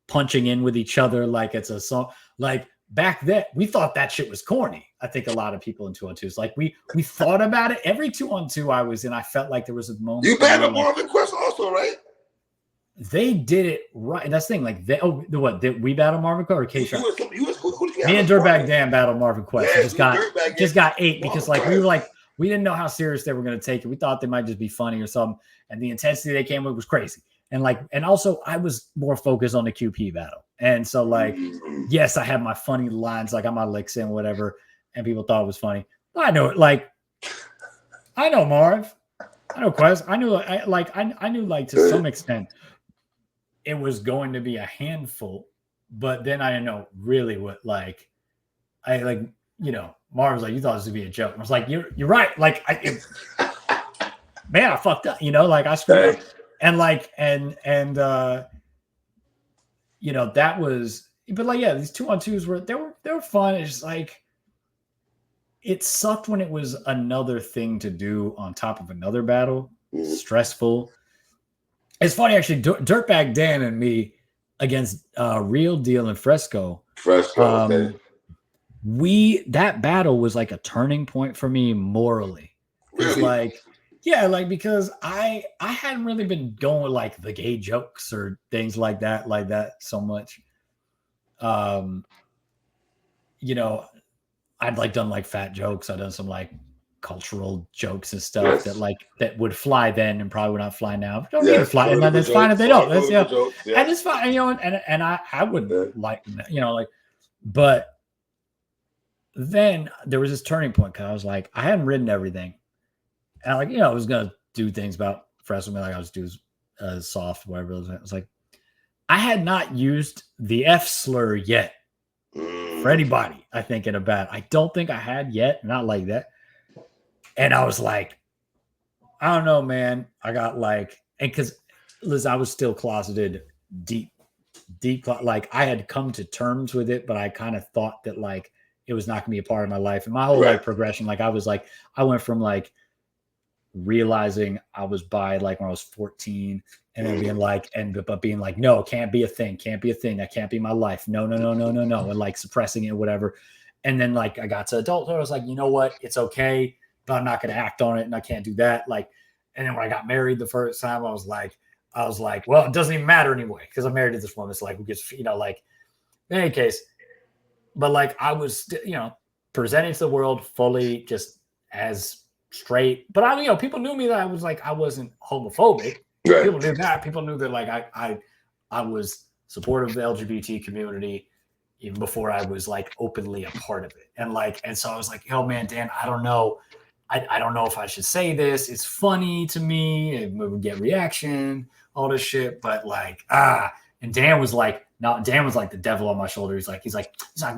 punching in with each other like it's a song. Like back then we thought that shit was corny. I think a lot of people in 2-on-2s, like we thought about it. Every 2-on-2 I was in, I felt like there was a moment. You battled Marvin Quest also, right? They did it right. And that's the thing. Like, did we battle Marvin Quest or K-Shot? Me and Dirtbag Dan battled Marvin Quest. Just got 8 because like we were like We didn't know how serious they were going to take it. We thought they might just be funny or something. And the intensity they came with was crazy. And also I was more focused on the QP battle. And so like, yes, I had my funny lines, like I my licks in whatever. And people thought it was funny. But I know it. Like, I know Marv. I know Quest. I knew like to some extent it was going to be a handful, but then I didn't know really what like I like, Marv was like, you thought this would be a joke. I was like, you're right. Like man, I fucked up, like I screwed up. And like that was, but like these 2-on-2s were fun. It's just like it sucked when it was another thing to do on top of another battle. Stressful. It's funny actually. Dirtbag Dan and me against Real Deal and Fresco. Okay. That battle was like a turning point for me morally. It's like, because I hadn't really been going with like the gay jokes or things like that so much. I'd like done like fat jokes. I'd done some like cultural jokes and stuff that would fly then and probably would not fly now. Don't need to fly, and then it's fine if they don't. That's and it's fine, and I would like, but then there was this turning point because I was like, I hadn't written everything, and I was gonna do things about Fresno, like I was do soft, whatever. It was like I had not used the F slur yet for anybody. I think in a bat, I don't think I had yet, not like that. And I was like, I don't know, man. I got like, and because Liz, I was still closeted deep, like I had come to terms with it, but I kind of thought that like it was not going to be a part of my life. And my whole like progression, like I went from like realizing I was bi like when I was 14 and then being like, but being like, no, it can't be a thing. That can't be my life. No. And like suppressing it, whatever. And then like I got to adulthood. I was like, you know what? It's okay, but I'm not going to act on it. And I can't do that. Like, and then when I got married the first time, I was like, well, it doesn't even matter anyway. Cause I'm married to this woman. It's like, who gets, like in any case, but like I was, presenting to the world fully just as straight, but people knew me that I was like, I wasn't homophobic. Right. People knew that. People knew that like I was supportive of the LGBT community even before I was like openly a part of it. And so I was like, yo, man, Dan, I don't know. I don't know if I should say this. It's funny to me. It would get reaction, all this shit. But like, and Dan was like the devil on my shoulder. He's like,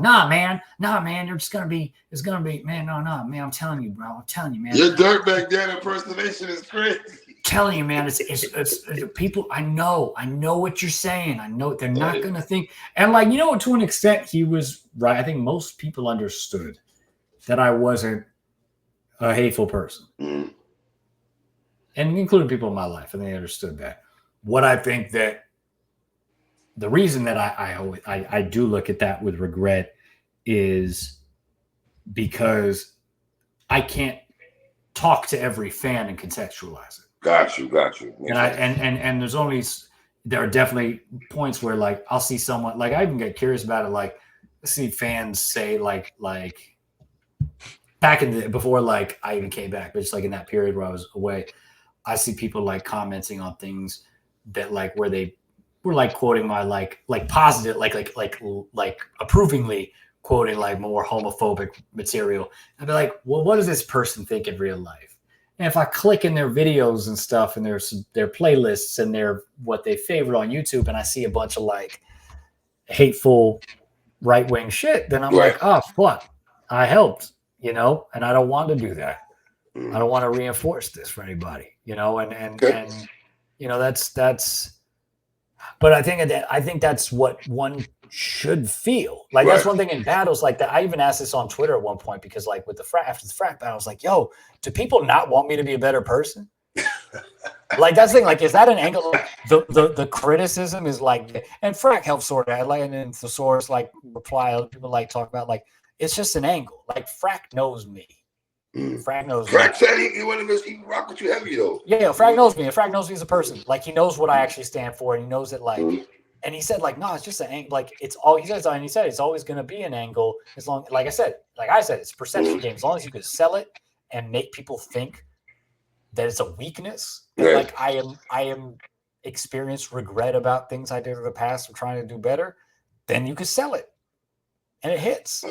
nah, man. You're just gonna be, it's gonna be, man. No, man. I'm telling you, bro. I'm telling you, man. Your dirtbag Dan impersonation is crazy. Telling you, man, it's people. I know what you're saying. I know they're not gonna think. And like, to an extent, he was right. I think most people understood that I wasn't a hateful person, and including people in my life, and they understood that. What I think that the reason that I do look at that with regret is because I can't talk to every fan and contextualize it. Got you. And there are definitely points where like I'll see someone, like I even get curious about it. Like I see fans say like back before like I even came back, but just like in that period where I was away, I see people like commenting on things that like where they were like quoting my like positive, like approvingly quoting like more homophobic material. I'd be like, well, what does this person think in real life? And if I click in their videos and stuff and their playlists and what they favorite on YouTube, and I see a bunch of like hateful right-wing shit, then I'm like, oh fuck, I helped, and I don't want to do that. I don't want to reinforce this for anybody, and that's. But I think that's what one should feel. Like that's one thing in battles like that. I even asked this on Twitter at one point because like with after the frat battle, I was like, yo, do people not want me to be a better person? Like that's the thing. Like, is that an angle? Like, the criticism is like, and Frack helps sort of like, and then the source like reply. People like talk about like it's just an angle. Like Frack knows me. Frack knows me. Frack said he wanted to rock with you heavy though. Yeah, Frack knows me. And Frack knows me as a person. Like he knows what I actually stand for, and he knows that like. And he said, like, no, it's just an angle. Like, it's all he says, and he said it's always going to be an angle as long, like I said, it's a perception game. As long as you can sell it and make people think that it's a weakness. That, like I am experienced regret about things I did in the past. I'm trying to do better. Then you can sell it, and it hits.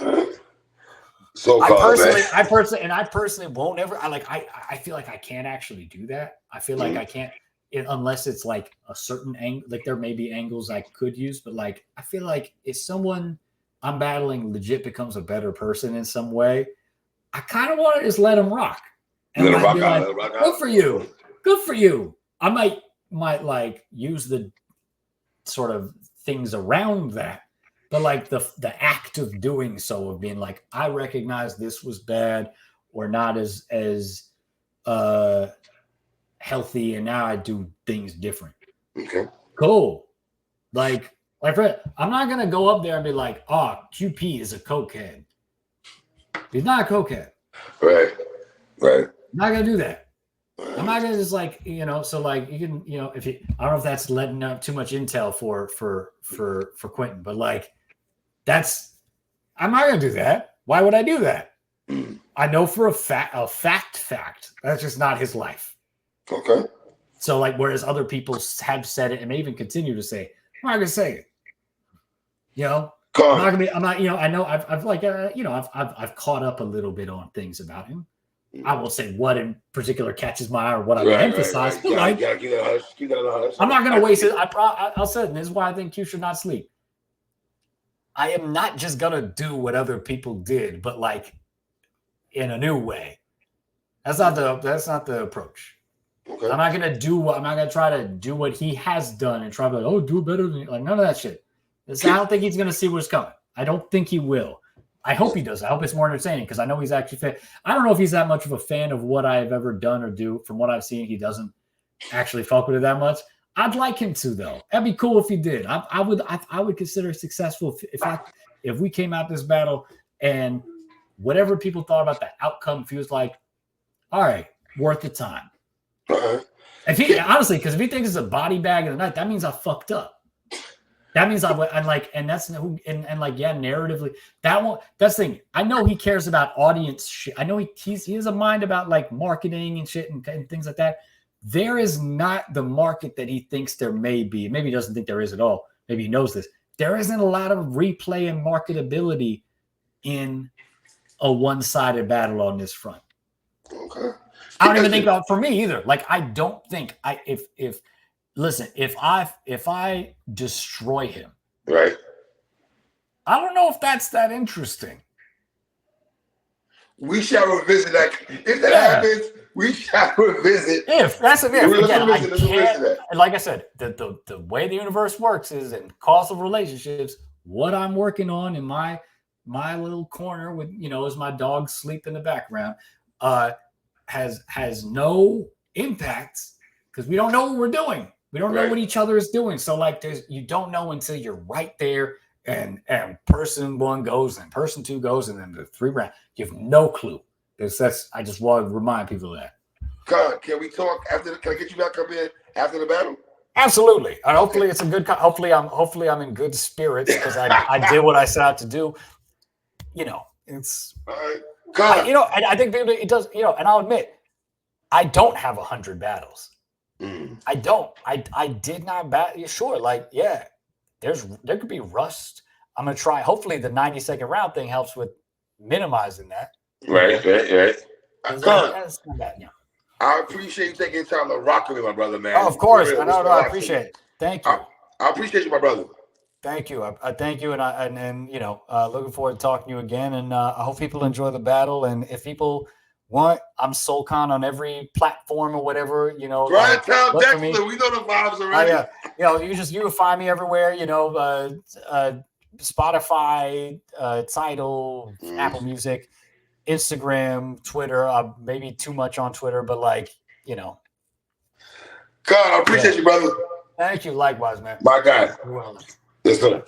So I personally won't ever. I feel like I can't actually do that. I feel like I can't unless it's like a certain angle. Like there may be angles I could use, but like I feel like if someone I'm battling legit becomes a better person in some way, I kind of want to just let them rock. And like, be like, good for you. Good for you. I might like use the sort of things around that, but like the act of doing so, of being like, I recognize this was bad or not as healthy, and now I do things different. Okay. Cool. Like Fred, I'm not gonna go up there and be like, oh, QP is a cokehead. He's not a cokehead. Right. I'm not gonna do that. I'm not gonna just like, so like you can, if you, I don't know if that's letting out too much intel for Quentin, but like I'm not gonna do that. Why would I do that? I know for a fact that's just not his life. Okay. So like, whereas other people have said it and may even continue to say, I'm not gonna say it. I'm not gonna be. I'm not. I know. I've like. I've caught up a little bit on things about him. I won't say what in particular catches my eye or what I would emphasize. But like, keep that I'm not gonna waste it. I'll say it. And this is why I think Q should not sleep. I am not just gonna do what other people did, but like in a new way. That's not the approach. Okay. I'm not gonna try to do what he has done and try to do it better than like none of that shit. I don't think he's gonna see what's coming. I don't think he will. I hope he does. I hope it's more entertaining because I know he's actually I don't know if he's that much of a fan of what I've ever done or do. From what I've seen, he doesn't actually fuck with it that much. I'd like him to though. That'd be cool if he did. I would consider it successful if we came out this battle and whatever people thought about the outcome, if he was like, all right, worth the time. If he honestly, because if he thinks it's a body bag of the night, that means I fucked up. That means narratively, that's the thing. I know he cares about audience shit. I know he has a mind about like marketing and shit and things like that. There is not the market that he thinks there may be. Maybe he doesn't think there is at all. Maybe he knows this. There isn't a lot of replay and marketability in a one-sided battle on this front. Okay. I don't even think about it for me either. Like, I don't think if I destroy him, right? I don't know if that's that interesting. We shall revisit that. If that happens, we shall revisit. If that's an if. Again, I can't. Like I said, the way the universe works is in causal relationships. What I'm working on in my little corner with as my dog sleep in the background, has no impact because we don't know what we're doing. We don't know what each other is doing. So like you don't know until you're right there and person one goes and person two goes and then the three round. You have no clue. I just want to remind people of that. Con, can we talk after? Can I get you back up in after the battle? Absolutely. And hopefully it's a good. Hopefully I'm in good spirits because I did what I set out to do. It's all right. Con. I think it does. And I'll admit, I don't have 100 battles. I don't. I did not bat. Sure, like there could be rust. I'm gonna try. Hopefully, the 90-second round thing helps with minimizing that. Right. That's not bad. Yeah. I appreciate you taking time to rock with me, my brother, man. Oh, of course. I appreciate it. Thank you. I appreciate you, my brother. Thank you. I thank you, and looking forward to talking to you again. And I hope people enjoy the battle. And if people want, I'm SoulCon on every platform or whatever. Grindtime, Dexter. We know the vibes already. You can find me everywhere. Spotify, Tidal, Apple Music, Instagram, Twitter. Maybe too much on Twitter, but God, I appreciate you, brother. Thank you. Likewise, man. My guy. Well, yes, sir.